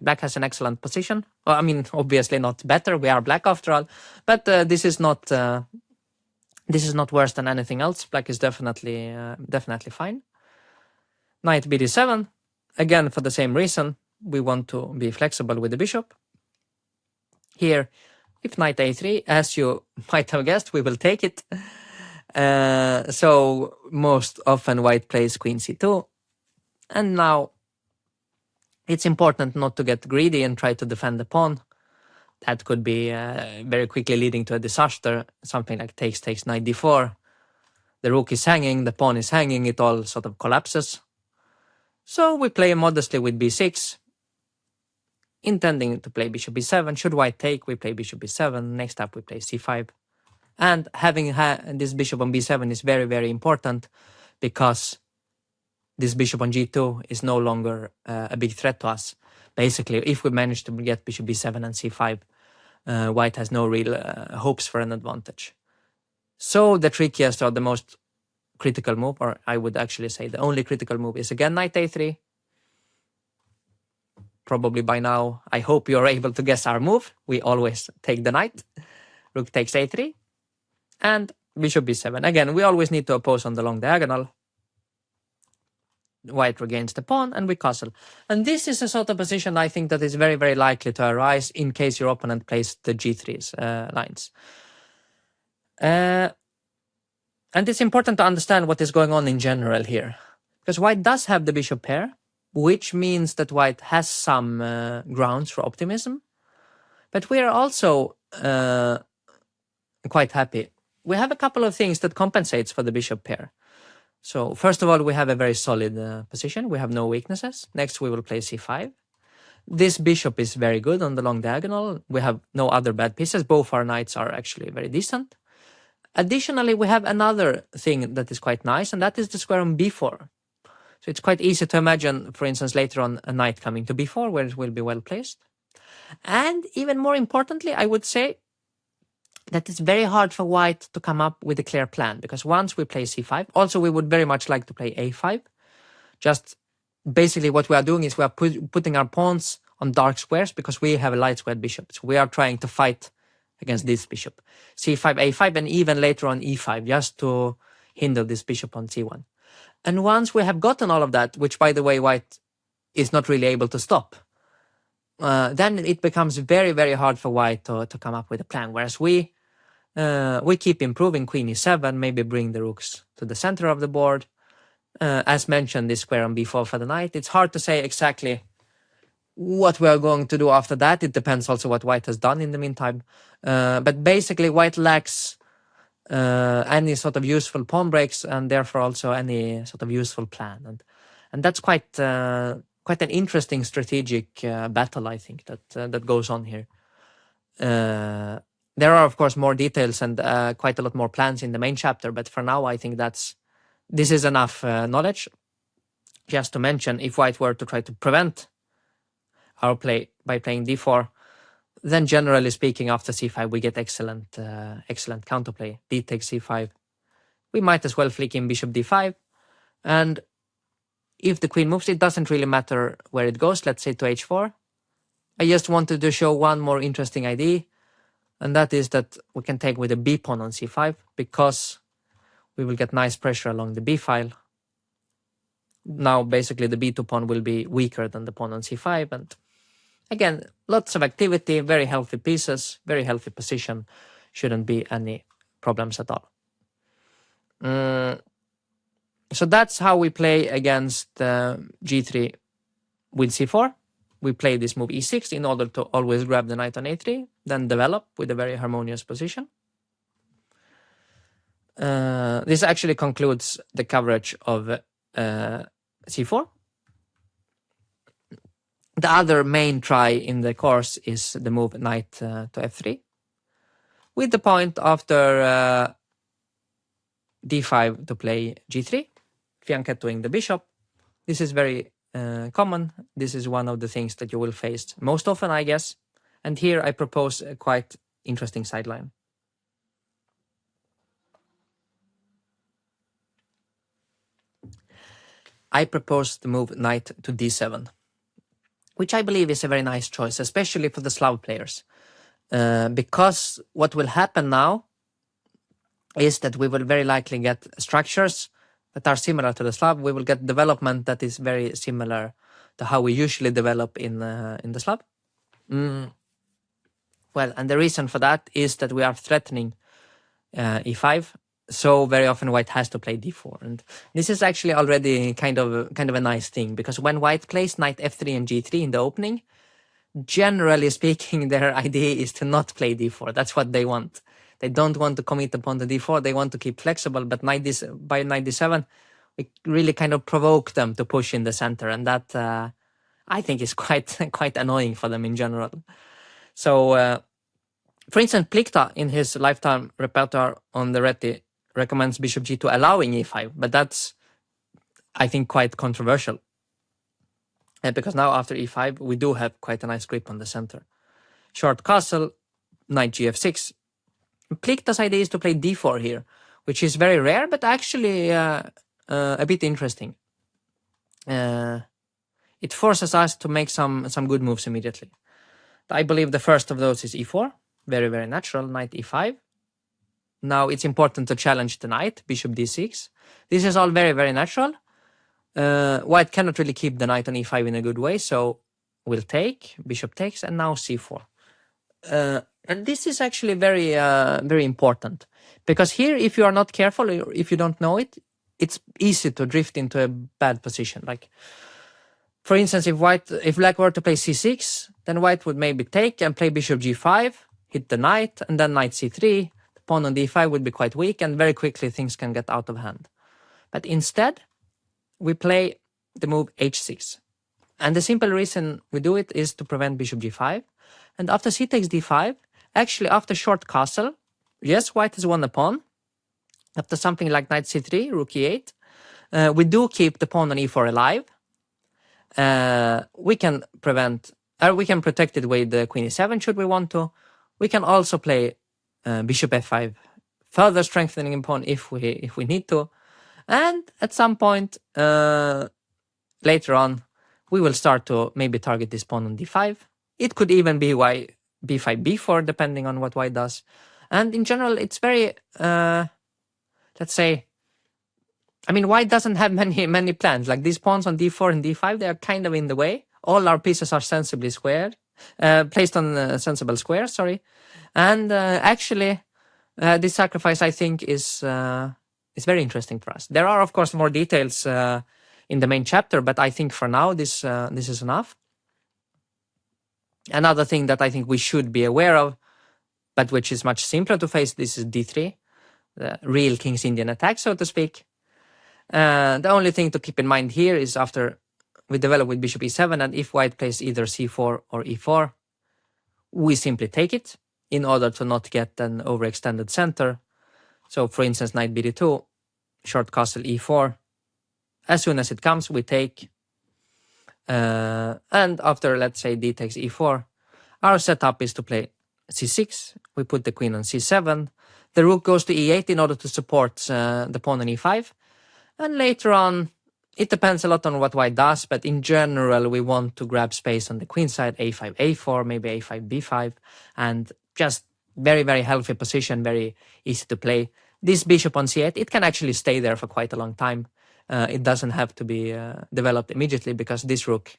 black has an excellent position. Well, I mean, obviously not better. We are black after all, but this is not worse than anything else. Black is definitely fine. Knight bd7, again for the same reason. We want to be flexible with the bishop. Here, if knight a3, as you might have guessed, we will take it. So most often white plays queen c2. And now it's important not to get greedy and try to defend the pawn. That could be very quickly leading to a disaster. Something like takes knight d4. The rook is hanging, the pawn is hanging, it all sort of collapses. So we play modestly with b6, intending to play bishop b7. Should white take, we play bishop b7. Next up, we play c5. And having this bishop on b7 is very, very important, because this bishop on g2 is no longer a big threat to us. Basically, if we manage to get bishop b7 and c5, white has no real hopes for an advantage. So the trickiest or the most critical move, or I would actually say the only critical move, is again knight a3. Probably by now, I hope you're able to guess our move. We always take the knight. Rook takes a3. And bishop b7. Again, we always need to oppose on the long diagonal. White regains the pawn and we castle. And this is a sort of position I think that is very, very likely to arise in case your opponent plays the g3 lines. And it's important to understand what is going on in general here. Because white does have the bishop pair, which means that white has some grounds for optimism. But we are also quite happy. We have a couple of things that compensates for the bishop pair. So first of all, we have a very solid position. We have no weaknesses. Next, we will play c5. This bishop is very good on the long diagonal. We have no other bad pieces. Both our knights are actually very decent. Additionally, we have another thing that is quite nice, and that is the square on b4. So it's quite easy to imagine, for instance, later on a knight coming to b4 where it will be well placed. And even more importantly, I would say that it's very hard for white to come up with a clear plan, because once we play c5, also we would very much like to play a5. Just basically what we are doing is we are putting our pawns on dark squares because we have a light squared bishop. So we are trying to fight against this bishop. c5, a5, and even later on e5, just to hinder this bishop on c1. And once we have gotten all of that, which by the way white is not really able to stop, then it becomes very, very hard for white to come up with a plan. Whereas we keep improving queen e7, maybe bring the rooks to the center of the board. As mentioned, this square on b4 for the knight. It's hard to say exactly what we are going to do after that. It depends also what white has done in the meantime. But basically, white lacks any sort of useful pawn breaks and therefore also any sort of useful plan. And that's quite an interesting strategic battle, I think, that goes on here. There are, of course, more details and quite a lot more plans in the main chapter, but for now, I think this is enough knowledge. Just to mention, if white were to try to prevent our play by playing d4, then generally speaking, after c5, we get excellent counterplay. D takes c5. We might as well flick in bishop d5, and if the queen moves, it doesn't really matter where it goes. Let's say to h4. I just wanted to show one more interesting idea, and that is that we can take with a b pawn on c5 because we will get nice pressure along the b file. Now, basically, the b2 pawn will be weaker than the pawn on c5, and again, lots of activity, very healthy pieces, very healthy position. Shouldn't be any problems at all. So that's how we play against g3 with c4. We play this move e6 in order to always grab the knight on a3, then develop with a very harmonious position. This actually concludes the coverage of c4. The other main try in the course is the move knight to f3, with the point after d5 to play g3, fianchettoing the bishop. This is very common. This is one of the things that you will face most often, I guess. And here I propose a quite interesting sideline. I propose the move knight to d7, which I believe is a very nice choice, especially for the Slav players. Because what will happen now is that we will very likely get structures that are similar to the Slav. We will get development that is very similar to how we usually develop in the Slav. Well, and the reason for that is that we are threatening e5. So very often white has to play d4, and this is actually already kind of a nice thing, because when white plays knight f3 and g3 in the opening, generally speaking, their idea is to not play d4. That's what they want. They don't want to commit the pawn to d4. They want to keep flexible, but by knight d7, we really kind of provoke them to push in the center, and that I think is quite annoying for them in general. So, for instance, Plikta in his lifetime repertoire on the Reti recommends bishop g2 allowing e5, but that's I think, quite controversial. Because now after e5, we do have quite a nice grip on the center. Short castle, knight gf6. Plikta's idea is to play d4 here, which is very rare, but actually a bit interesting. It forces us to make some good moves immediately. I believe the first of those is e4. Very, very natural. Knight e5. Now it's important to challenge the knight. Bishop d6. This is all very, very natural. White cannot really keep the knight on e5 in a good way, so we'll take. Bishop takes, and now c4. And this is actually very, very important. Because here, if you are not careful, or if you don't know it, it's easy to drift into a bad position. Like, for instance, if black were to play c6, then white would maybe take and play bishop g5, hit the knight, and then knight c3. The pawn on d5 would be quite weak, and very quickly things can get out of hand. But instead, we play the move h6. And the simple reason we do it is to prevent bishop g5. And after c takes d5, actually after short castle, yes, white has won the pawn. After something like knight c3, rook e8, we do keep the pawn on e4 alive. We can protect it with the queen e7 should we want to. We can also play bishop f5, further strengthening the pawn if we need to. And at some point later on, we will start to maybe target this pawn on d5. It could even be b5, b4, depending on what white does. And in general, it's very, let's say, I mean, white doesn't have many plans. Like these pawns on d4 and d5, they are kind of in the way. All our pieces are sensibly squared, placed on sensible squares, sorry. And actually, this sacrifice, I think, is very interesting for us. There are, of course, more details in the main chapter, but I think for now, this is enough. Another thing that I think we should be aware of, but which is much simpler to face, this is d3, the real King's Indian attack, so to speak. The only thing to keep in mind here is after we develop with bishop e7, and if white plays either c4 or e4, we simply take it in order to not get an overextended center. So for instance, knight bd2, short castle e4. As soon as it comes, we take. And after, let's say, d takes e4, our setup is to play c6. We put the queen on c7. The rook goes to e8 in order to support the pawn on e5. And later on, it depends a lot on what white does, but in general, we want to grab space on the queen side, a5, a4, maybe a5, b5, and just very, very healthy position, very easy to play. This bishop on c8, it can actually stay there for quite a long time. It doesn't have to be developed immediately because this rook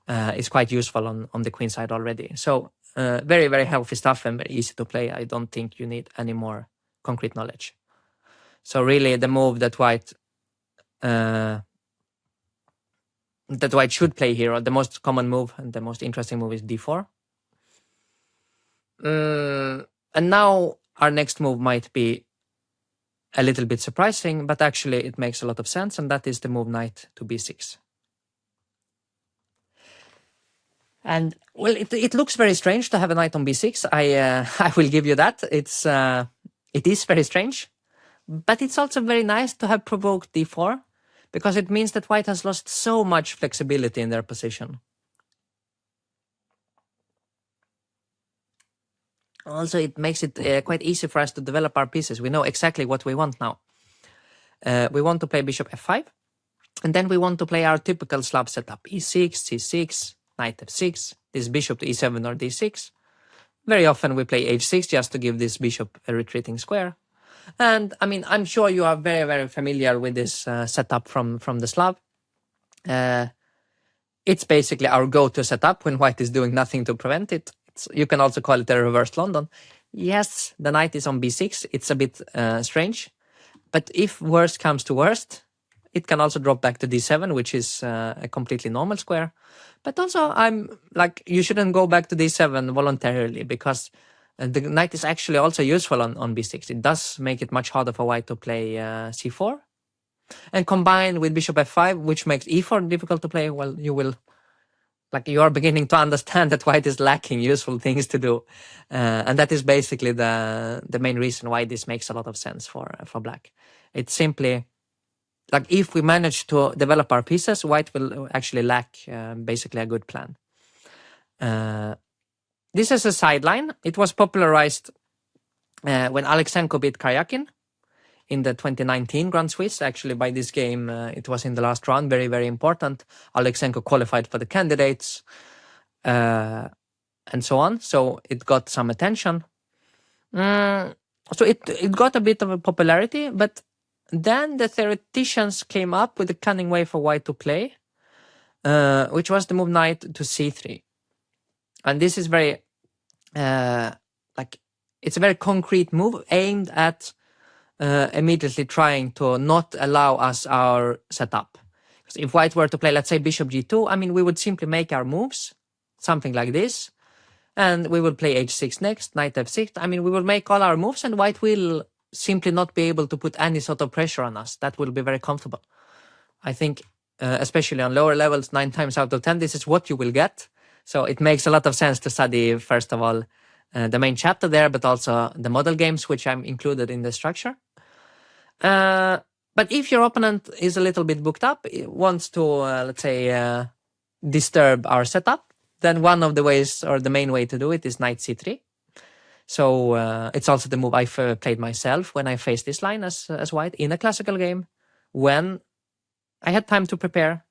is quite useful on the queen side already. So very, very healthy stuff and very easy to play. I don't think you need any more concrete knowledge. So really the move that white should play here, or the most common move and the most interesting move, is d4. And now our next move might be a little bit surprising, but actually it makes a lot of sense, and that is the move knight to b6. And well, it looks very strange to have a knight on b6. I will give you that. It is very strange, but it's also very nice to have provoked d4, because it means that white has lost so much flexibility in their position. Also, it makes it quite easy for us to develop our pieces. We know exactly what we want now. We want to play bishop f5, and then we want to play our typical Slav setup: e6, c6, knight f6, this bishop to e7 or d6. Very often we play h6 just to give this bishop a retreating square. And I mean, I'm sure you are very, very familiar with this setup from the Slav. It's basically our go-to setup when white is doing nothing to prevent it. You can also call it a reversed London. Yes, the knight is on b6. It's a bit strange. But if worst comes to worst, it can also drop back to d7, which is a completely normal square. But also, I'm like, you shouldn't go back to d7 voluntarily, because the knight is actually also useful on b6. It does make it much harder for white to play c4. And combined with bishop f5, which makes e4 difficult to play, well, you are beginning to understand that white is lacking useful things to do. And that is basically the main reason why this makes a lot of sense for black. It's simply like if we manage to develop our pieces, white will actually lack basically a good plan. This is a sideline. It was popularized when Alexenko beat Karyakin in the 2019 Grand Swiss. Actually, by this game, it was in the last round, very, very important. Alexenko qualified for the candidates and so on. So it got some attention. So it got a bit of a popularity, but then the theoreticians came up with a cunning way for white to play, which was the move knight to c3. And this is very, it's a very concrete move aimed at immediately trying to not allow us our setup. Because if white were to play, let's say, bishop g2, I mean, we would simply make our moves, something like this, and we will play h6 next, knight f6. I mean, we will make all our moves, and white will simply not be able to put any sort of pressure on us. That will be very comfortable. I think, especially on lower levels, 9 times out of 10, this is what you will get. So it makes a lot of sense to study, first of all, the main chapter there, but also the model games, which I'm included in the structure. But if your opponent is a little bit booked up, wants to, let's say, disturb our setup, then one of the ways, or the main way to do it, is knight c3. So it's also the move I've played myself when I faced this line as white in a classical game. When I had time to prepare,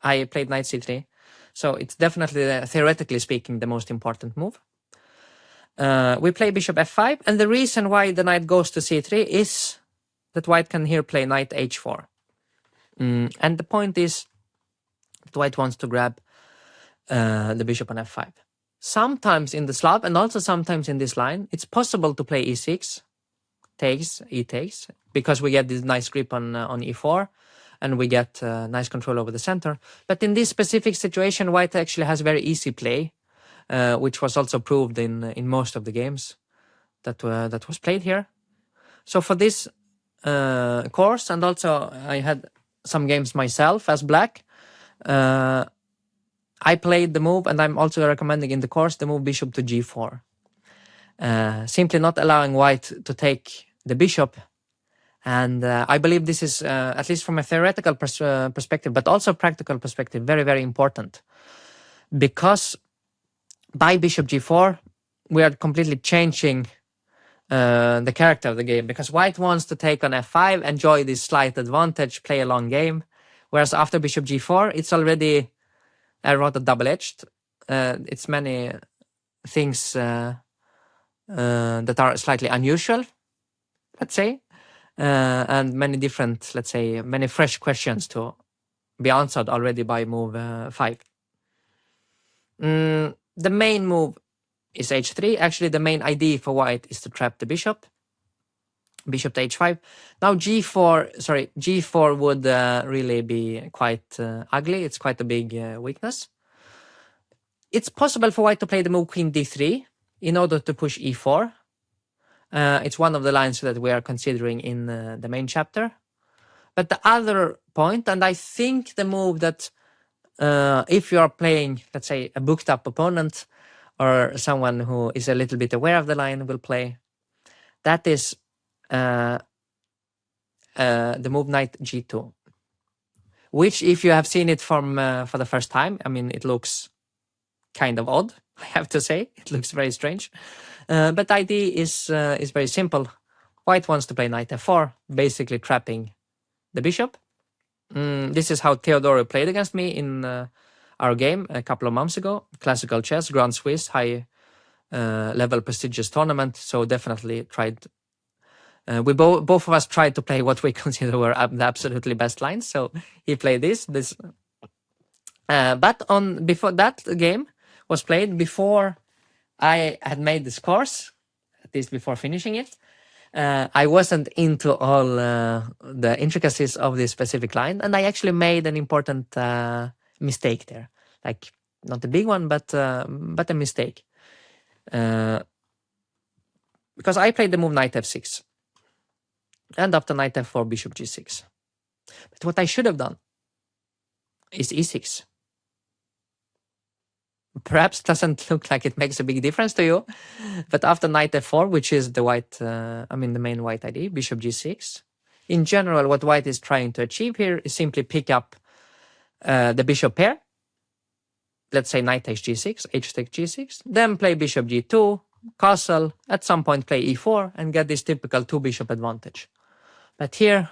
I played knight c3. So it's definitely, theoretically speaking, the most important move. We play bishop f5, and the reason why the knight goes to c3 is that white can here play knight h4. And the point is that white wants to grab the bishop on f5. Sometimes in the Slav, and also sometimes in this line, it's possible to play e6, takes, e takes, because we get this nice grip on e4, and we get nice control over the center. But in this specific situation, white actually has very easy play, which was also proved in most of the games that was played here. So for this course, and also I had some games myself as black, I played the move, and I'm also recommending in the course the move bishop to g4. Simply not allowing white to take the bishop. And I believe this is, at least from a theoretical perspective, but also practical perspective, very, very important. Because by bishop g4, we are completely changing the character of the game. Because white wants to take on f5, enjoy this slight advantage, play a long game. Whereas after bishop g4, it's already rather double-edged. It's many things that are slightly unusual, let's say. And many different, let's say, many fresh questions to be answered already by move 5. The main move is h3. Actually, the main idea for white is to trap the bishop. Bishop to h5. Now g4 would really be quite ugly. It's quite a big weakness. It's possible for white to play the move queen d3 in order to push e4. It's one of the lines that we are considering in the main chapter. But the other point, and I think the move that if you are playing, let's say, a booked up opponent or someone who is a little bit aware of the line will play, that is the move knight g2. Which, if you have seen it from for the first time, I mean, it looks kind of odd, I have to say. It looks very strange. But the idea is very simple. White wants to play knight f4, basically trapping the bishop. This is how Theodoro played against me in our game a couple of months ago. Classical chess, Grand Swiss, high level prestigious tournament. So definitely tried. We both of us tried to play what we consider were the absolutely best lines. So he played this. But before that game was played, before I had made this course, at least before finishing it, I wasn't into all the intricacies of this specific line, and I actually made an important mistake there. Like, not a big one, but a mistake. Because I played the move knight f6. And after knight f4, bishop g6. But what I should have done is e6. Perhaps doesn't look like it makes a big difference to you, but after knight f4, which is the white, the main white idea, bishop g6, In general, what white is trying to achieve here is simply pick up the bishop pair. Let's say knight takes g6, h takes g6, then play bishop g2, castle, at some point play e4, and get this typical two-bishop advantage. But here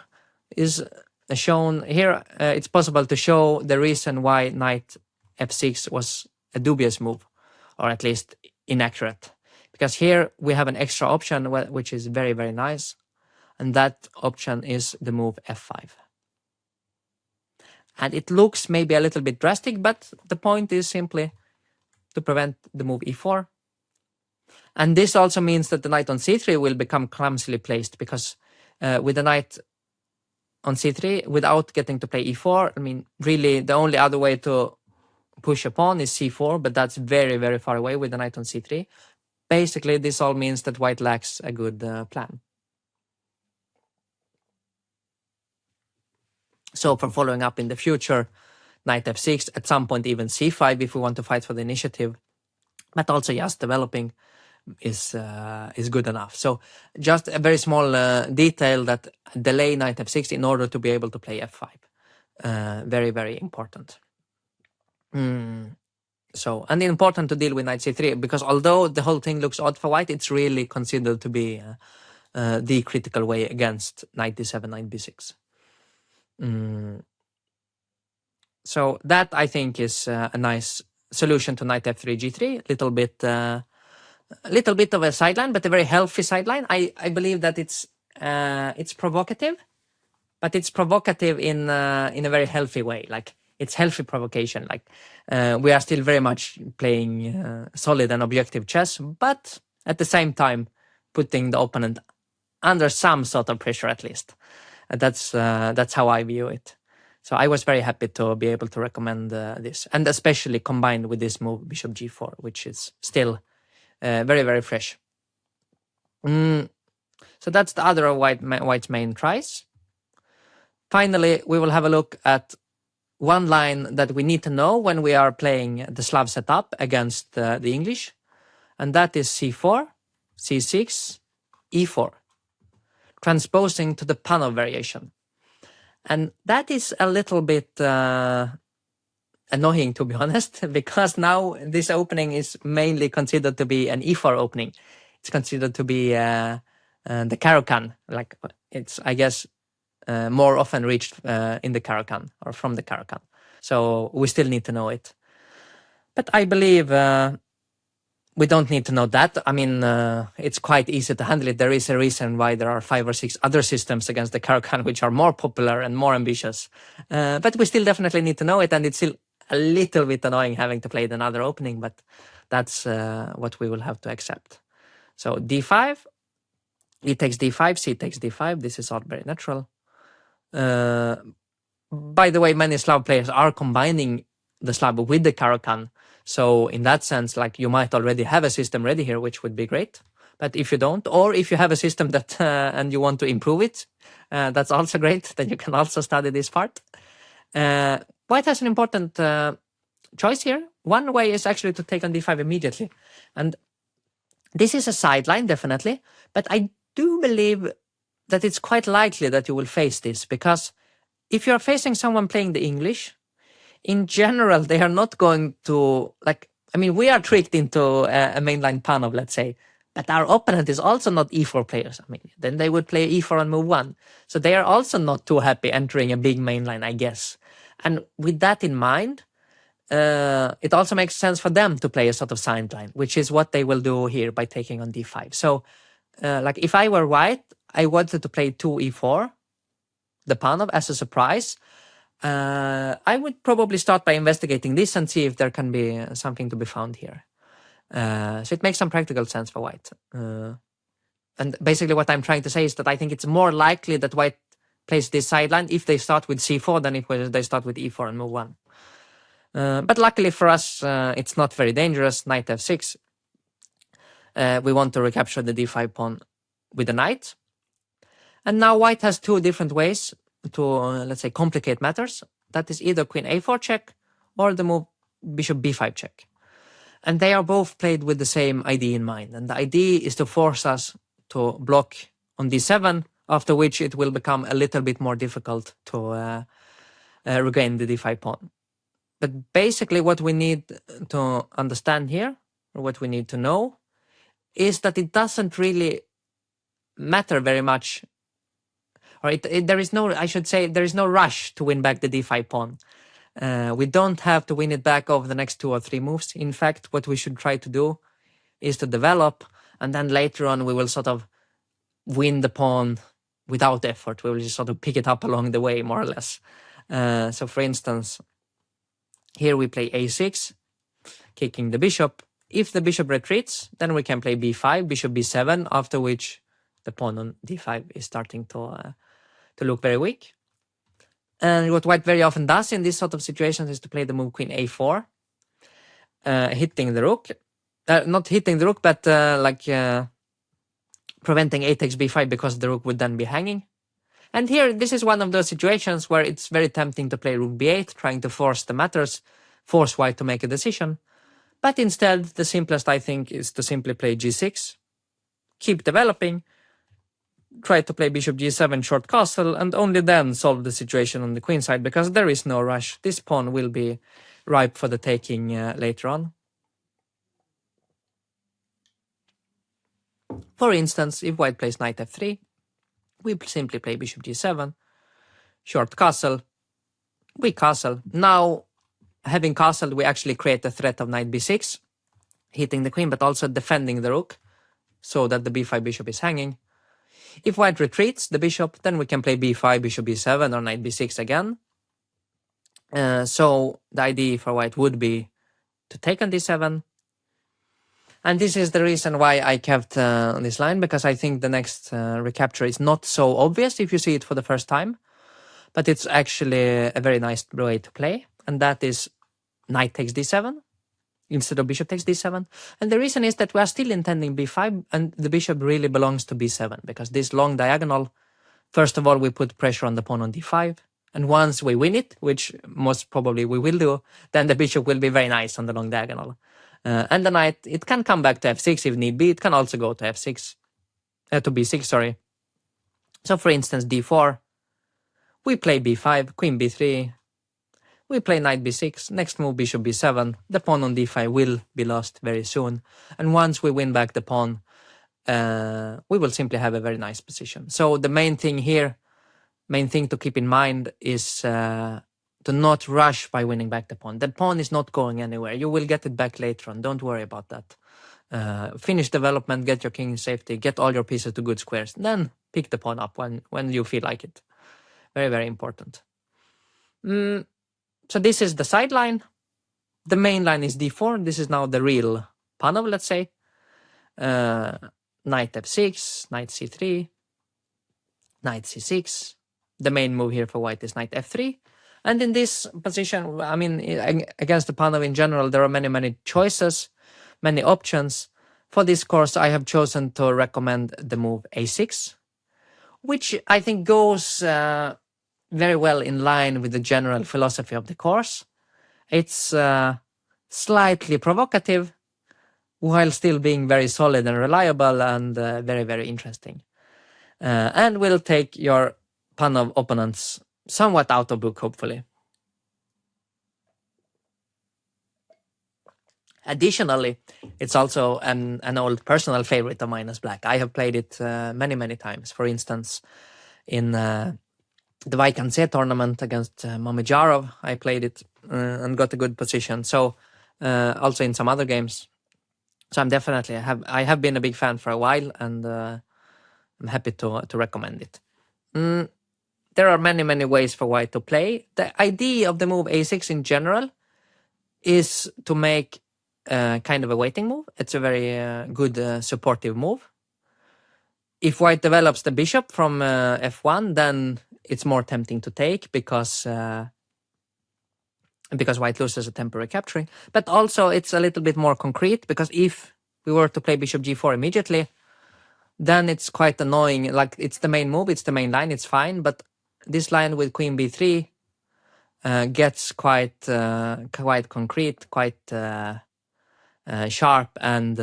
is shown, it's possible to show the reason why knight f6 was a dubious move, or at least inaccurate. Because here we have an extra option which is very, very nice, and that option is the move f5. And it looks maybe a little bit drastic, but the point is simply to prevent the move e4. And this also means that the knight on c3 will become clumsily placed, because with the knight on c3, without getting to play e4, I mean, really the only other way to push a pawn is c4, but that's very, very far away with the knight on c3. Basically, this all means that white lacks a good plan. So for following up in the future, knight f6, at some point even c5 if we want to fight for the initiative, but also just developing is good enough. So just a very small detail that delay knight f6 in order to be able to play f5. Very, very important. So, and important to deal with knight c3, because although the whole thing looks odd for white, it's really considered to be the critical way against knight d7, knight b6. So that, I think, is a nice solution to knight f3, g3. Little bit of a sideline, but a very healthy sideline. I believe that it's provocative, but it's provocative in a very healthy way. Like, it's healthy provocation. Like, we are still very much playing solid and objective chess, but at the same time putting the opponent under some sort of pressure at least. That's how I view it. So I was very happy to be able to recommend this, and especially combined with this move bishop g4, which is still very, very fresh. So that's the other of white's main tries. Finally, we will have a look at one line that we need to know when we are playing the Slav setup against the English, and that is c4, c6, e4, transposing to the Panov variation. And that is a little bit annoying, to be honest, because now this opening is mainly considered to be an e4 opening. It's considered to be the Caro-Kann. Like, it's, I guess, more often reached in the Caro-Kann or from the Caro-Kann. So we still need to know it. But I believe we don't need to know that. I mean, it's quite easy to handle it. There is a reason why there are 5 or 6 other systems against the Caro-Kann which are more popular and more ambitious. But we still definitely need to know it, and it's still a little bit annoying having to play another opening, but that's what we will have to accept. So d5, e takes d5, c takes d5. This is all very natural. By the way, many Slav players are combining the Slav with the Caro-Kann. So in that sense, like, you might already have a system ready here, which would be great. But if you don't, or if you have a system that and you want to improve it, that's also great. Then you can also study this part. White has an important choice here. One way is actually to take on d5 immediately. And this is a sideline, definitely. But I do believe that it's quite likely that you will face this, because if you're facing someone playing the English, in general, they are not going to, like, I mean, we are tricked into a mainline Panov, let's say, but our opponent is also not e4 players. I mean, then they would play e4 on move 1. So they are also not too happy entering a big mainline, I guess. And with that in mind, it also makes sense for them to play a sort of sideline, which is what they will do here by taking on d5. So, like, if I were white, I wanted to play 2e4, the Panov, as a surprise. I would probably start by investigating this and see if there can be something to be found here. So it makes some practical sense for white. And basically what I'm trying to say is that I think it's more likely that white plays this sideline if they start with c4 than if they start with e4 and move 1. But luckily for us, it's not very dangerous. Knight f6. We want to recapture the d5 pawn with the knight. And now white has 2 different ways to, let's say, complicate matters. That is either queen a4 check or the move bishop b5 check. And they are both played with the same idea in mind. And the idea is to force us to block on d7 after which it will become a little bit more difficult to regain the d5 pawn. But basically what we need to understand here, or what we need to know, is that it doesn't really matter very much, or there is no, I should say, there is no rush to win back the d5 pawn. We don't have to win it back over the next 2 or 3 moves. In fact, what we should try to do is to develop, and then later on we will sort of win the pawn without effort. We will just sort of pick it up along the way, more or less. So for instance, here we play a6, kicking the bishop. If the bishop retreats, then we can play b5, bishop b7, after which the pawn on d5 is starting to look very weak. And what white very often does in this sort of situations is to play the move queen a4, hitting the rook. Not hitting the rook, but preventing a takes b5 because the rook would then be hanging. And here, this is one of those situations where it's very tempting to play rook b8, trying to force the matters, force white to make a decision. But instead, the simplest, I think, is to simply play g6, keep developing, try to play bishop g7 short castle, and only then solve the situation on the queen side, because there is no rush. This pawn will be ripe for the taking later on. For instance, if white plays knight f3, we simply play bishop g7, short castle, we castle. Now, having castled, we actually create a threat of knight b6, hitting the queen, but also defending the rook, so that the b5 bishop is hanging. If white retreats the bishop, then we can play b5, bishop b7, or knight b6 again. So the idea for white would be to take on d7. And this is the reason why I kept this line, because I think the next recapture is not so obvious if you see it for the first time. But it's actually a very nice way to play. And that is knight takes d7 instead of bishop takes d7. And the reason is that we are still intending b5, and the bishop really belongs to b7, because this long diagonal, first of all, we put pressure on the pawn on d5. And once we win it, which most probably we will do, then the bishop will be very nice on the long diagonal. And the knight, it can come back to f6 if need be. It can also go to f6, to b6, sorry. So for instance, d4, we play b5, queen b3, we play knight b6, next move bishop b7, the pawn on d5 will be lost very soon. And once we win back the pawn, we will simply have a very nice position. So the main thing here, main thing to keep in mind is to not rush by winning back the pawn. The pawn is not going anywhere. You will get it back later on. Don't worry about that. Finish development, get your king in safety, get all your pieces to good squares. Then pick the pawn up when you feel like it. Very, very important. So this is the sideline. The main line is d4. This is now the real panel, let's say. Knight f6, knight c3, knight c6. The main move here for white is knight f3. And in this position, I mean, against the panel in general, there are many, many choices, many options. For this course, I have chosen to recommend the move a6, which I think goes very well in line with the general philosophy of the course. It's slightly provocative, while still being very solid and reliable and very, very interesting. And will take your pawn of opponents somewhat out of book, hopefully. Additionally, it's also an old personal favorite of mine as black. I have played it many, many times. For instance, in the Vaikansé tournament against Mamedyarov, I played it and got a good position. So also in some other games. So I'm definitely, I have been a big fan for a while, and I'm happy to recommend it. There are many, many ways for white to play. The idea of the move a6 in general is to make kind of a waiting move. It's a very good supportive move. If white develops the bishop from f1, then it's more tempting to take because white loses a temporary capturing. But also it's a little bit more concrete, because if we were to play bishop g4 immediately, then it's quite annoying. Like, it's the main move, it's the main line, it's fine, but this line with queen b3 gets quite concrete, quite sharp, and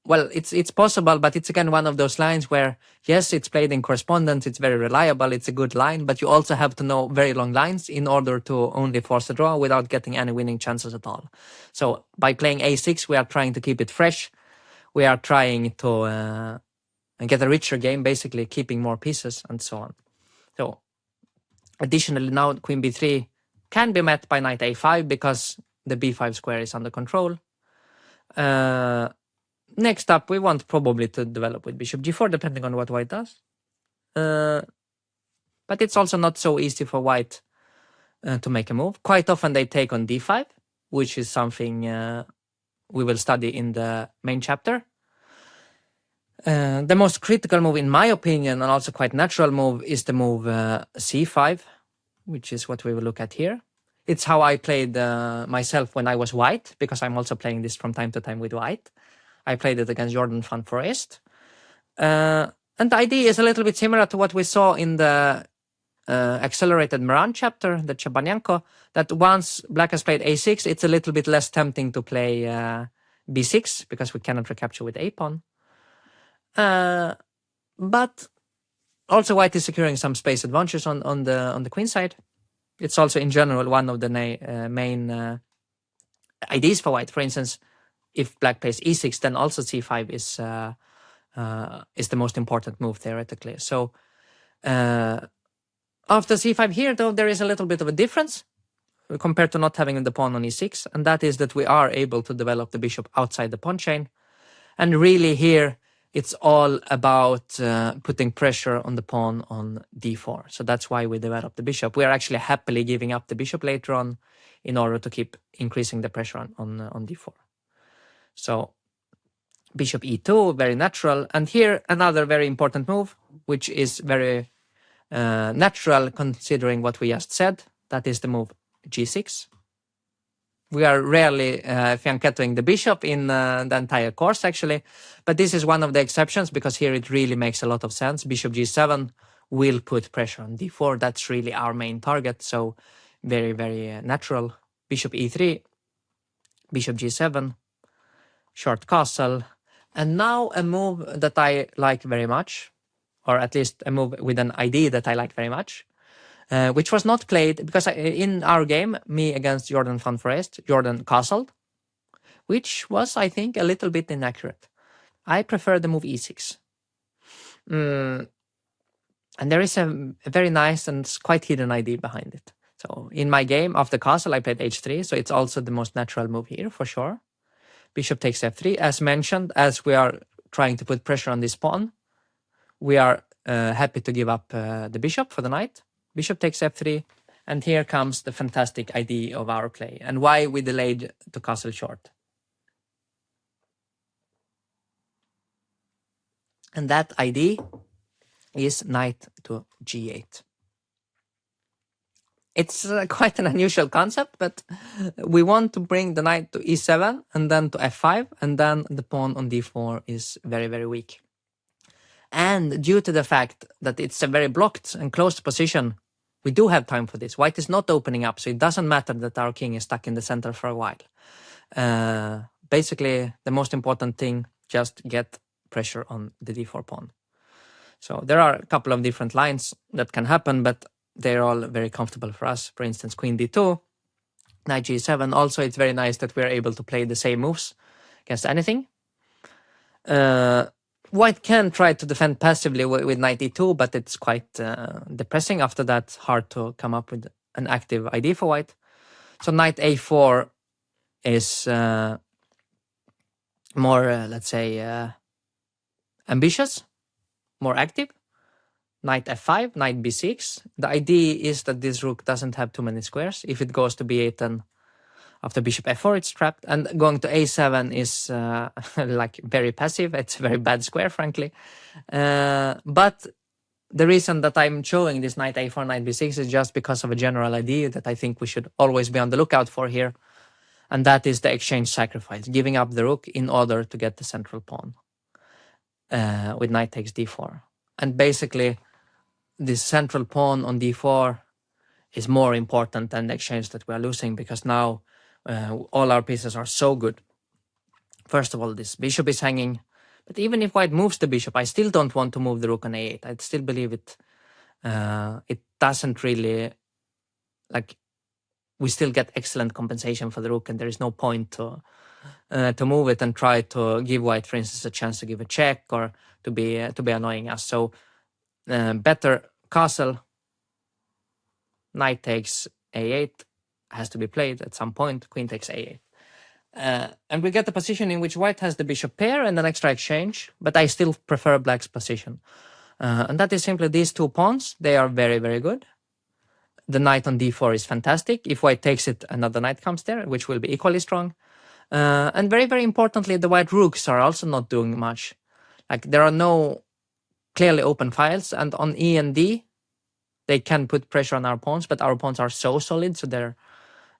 well, it's possible, but it's again one of those lines where, yes, it's played in correspondence, it's very reliable, it's a good line, but you also have to know very long lines in order to only force a draw without getting any winning chances at all. So by playing a6, we are trying to keep it fresh. We are trying to get a richer game, basically keeping more pieces and so on. So additionally, now queen b3 can be met by knight a5 because the b5 square is under control. Next up, we want probably to develop with bishop g4, depending on what white does. But it's also not so easy for white to make a move. Quite often they take on d5, which is something we will study in the main chapter. The most critical move, in my opinion, and also quite natural move, is the move c5, which is what we will look at here. It's how I played myself when I was white, because I'm also playing this from time to time with white. I played it against Jordan van Foreest. And the idea is a little bit similar to what we saw in the accelerated Meran chapter, the Chabanyanko, that once black has played a6, it's a little bit less tempting to play b6, because we cannot recapture with a-pawn. But also white is securing some space advantages on the queen side. It's also in general one of the main ideas for white. For instance, if black plays e6, then also c5 is the most important move theoretically. So after c5 here, though, there is a little bit of a difference compared to not having the pawn on e6, and that is that we are able to develop the bishop outside the pawn chain. And really here, it's all about putting pressure on the pawn on d4. So that's why we develop the bishop. We are actually happily giving up the bishop later on in order to keep increasing the pressure on d4. So bishop e2, very natural. And here another very important move, which is very natural considering what we just said. That is the move g6. We are rarely fianchettoing the bishop in the entire course, actually. But this is one of the exceptions, because here it really makes a lot of sense. Bishop g7 will put pressure on d4. That's really our main target. So very, very natural. Bishop e3, bishop g7, short castle. And now a move that I like very much, or at least a move with an idea that I like very much. Which was not played, because in our game, me against Jordan van Foreest, Jordan castled, which was, I think, a little bit inaccurate. I prefer the move e6. And there is a very nice and quite hidden idea behind it. So in my game, after castle, I played h3, so it's also the most natural move here, for sure. Bishop takes f3. As mentioned, as we are trying to put pressure on this pawn, we are happy to give up the bishop for the knight. Bishop takes f3, and here comes the fantastic idea of our play, and why we delayed to castle short. And that idea is knight to g8. It's quite an unusual concept, but we want to bring the knight to e7, and then to f5, and then the pawn on d4 is very, very weak. And due to the fact that it's a very blocked and closed position, we do have time for this. White is not opening up, so it doesn't matter that our king is stuck in the center for a while. Basically, the most important thing, just get pressure on the d4 pawn. So there are a couple of different lines that can happen, but they're all very comfortable for us. For instance, queen d2, knight g7. Also, it's very nice that we're able to play the same moves against anything. White can try to defend passively with knight e2, but it's quite depressing after that. Hard to come up with an active idea for white. So knight a4 is more, let's say, ambitious, more active. Knight f5, knight b6. The idea is that this rook doesn't have too many squares. If it goes to b8, then after bishop f4, it's trapped. And going to a7 is like very passive. It's a very bad square, frankly. But the reason that I'm showing this knight a4, knight b6 is just because of a general idea that I think we should always be on the lookout for here. And that is the exchange sacrifice, giving up the rook in order to get the central pawn with knight takes d4. And basically, this central pawn on d4 is more important than the exchange that we are losing, because now all our pieces are so good. First of all, this bishop is hanging. But even if white moves the bishop, I still don't want to move the rook on a8. I still believe it doesn't really, like, we still get excellent compensation for the rook, and there is no point to move it and try to give white, for instance, a chance to give a check or to be annoying us. So better castle, knight takes a8, has to be played at some point, queen takes a8. And we get the position in which white has the bishop pair and an extra exchange, but I still prefer black's position. And that is simply these two pawns. They are very, very good. The knight on d4 is fantastic. If white takes it, another knight comes there, which will be equally strong. And very, very importantly, the white rooks are also not doing much. Like, there are no clearly open files, and on E and D, they can put pressure on our pawns, but our pawns are so solid, so they're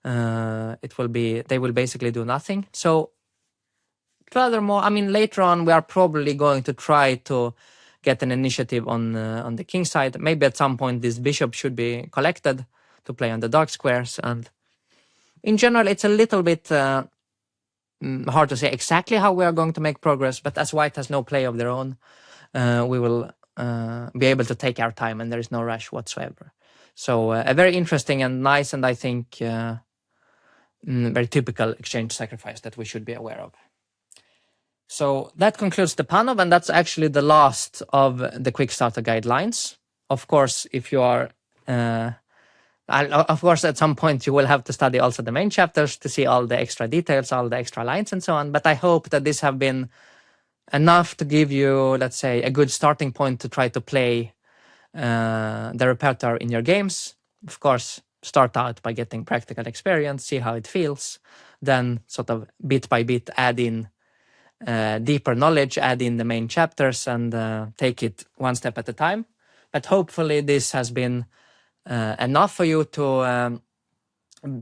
they will basically do nothing. So furthermore, I mean, later on we are probably going to try to get an initiative on the king side. Maybe at some point this bishop should be collected to play on the dark squares. And in general, it's a little bit hard to say exactly how we are going to make progress. But as white has no play of their own, we will be able to take our time, and there is no rush whatsoever. So a very interesting and nice, and I think very typical exchange sacrifice that we should be aware of. So that concludes the Panov, and that's actually the last of the Quickstarter guidelines. Of course, if you are, of course, at some point you will have to study also the main chapters to see all the extra details, all the extra lines and so on. But I hope that this have been enough to give you, let's say, a good starting point to try to play the repertoire in your games. Of course, start out by getting practical experience, see how it feels, then sort of bit by bit add in deeper knowledge, add in the main chapters, and take it one step at a time. But hopefully this has been enough for you to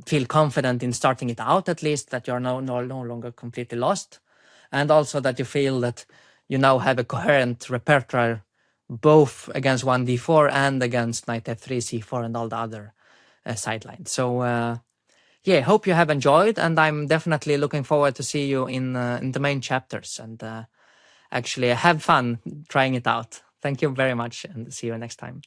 feel confident in starting it out, at least, that you're no longer completely lost, and also that you feel that you now have a coherent repertoire both against 1d4 and against knight f3, c4, and all the other sidelines. So yeah, hope you have enjoyed, and I'm definitely looking forward to see you in the main chapters, and actually have fun trying it out. Thank you very much, and see you next time.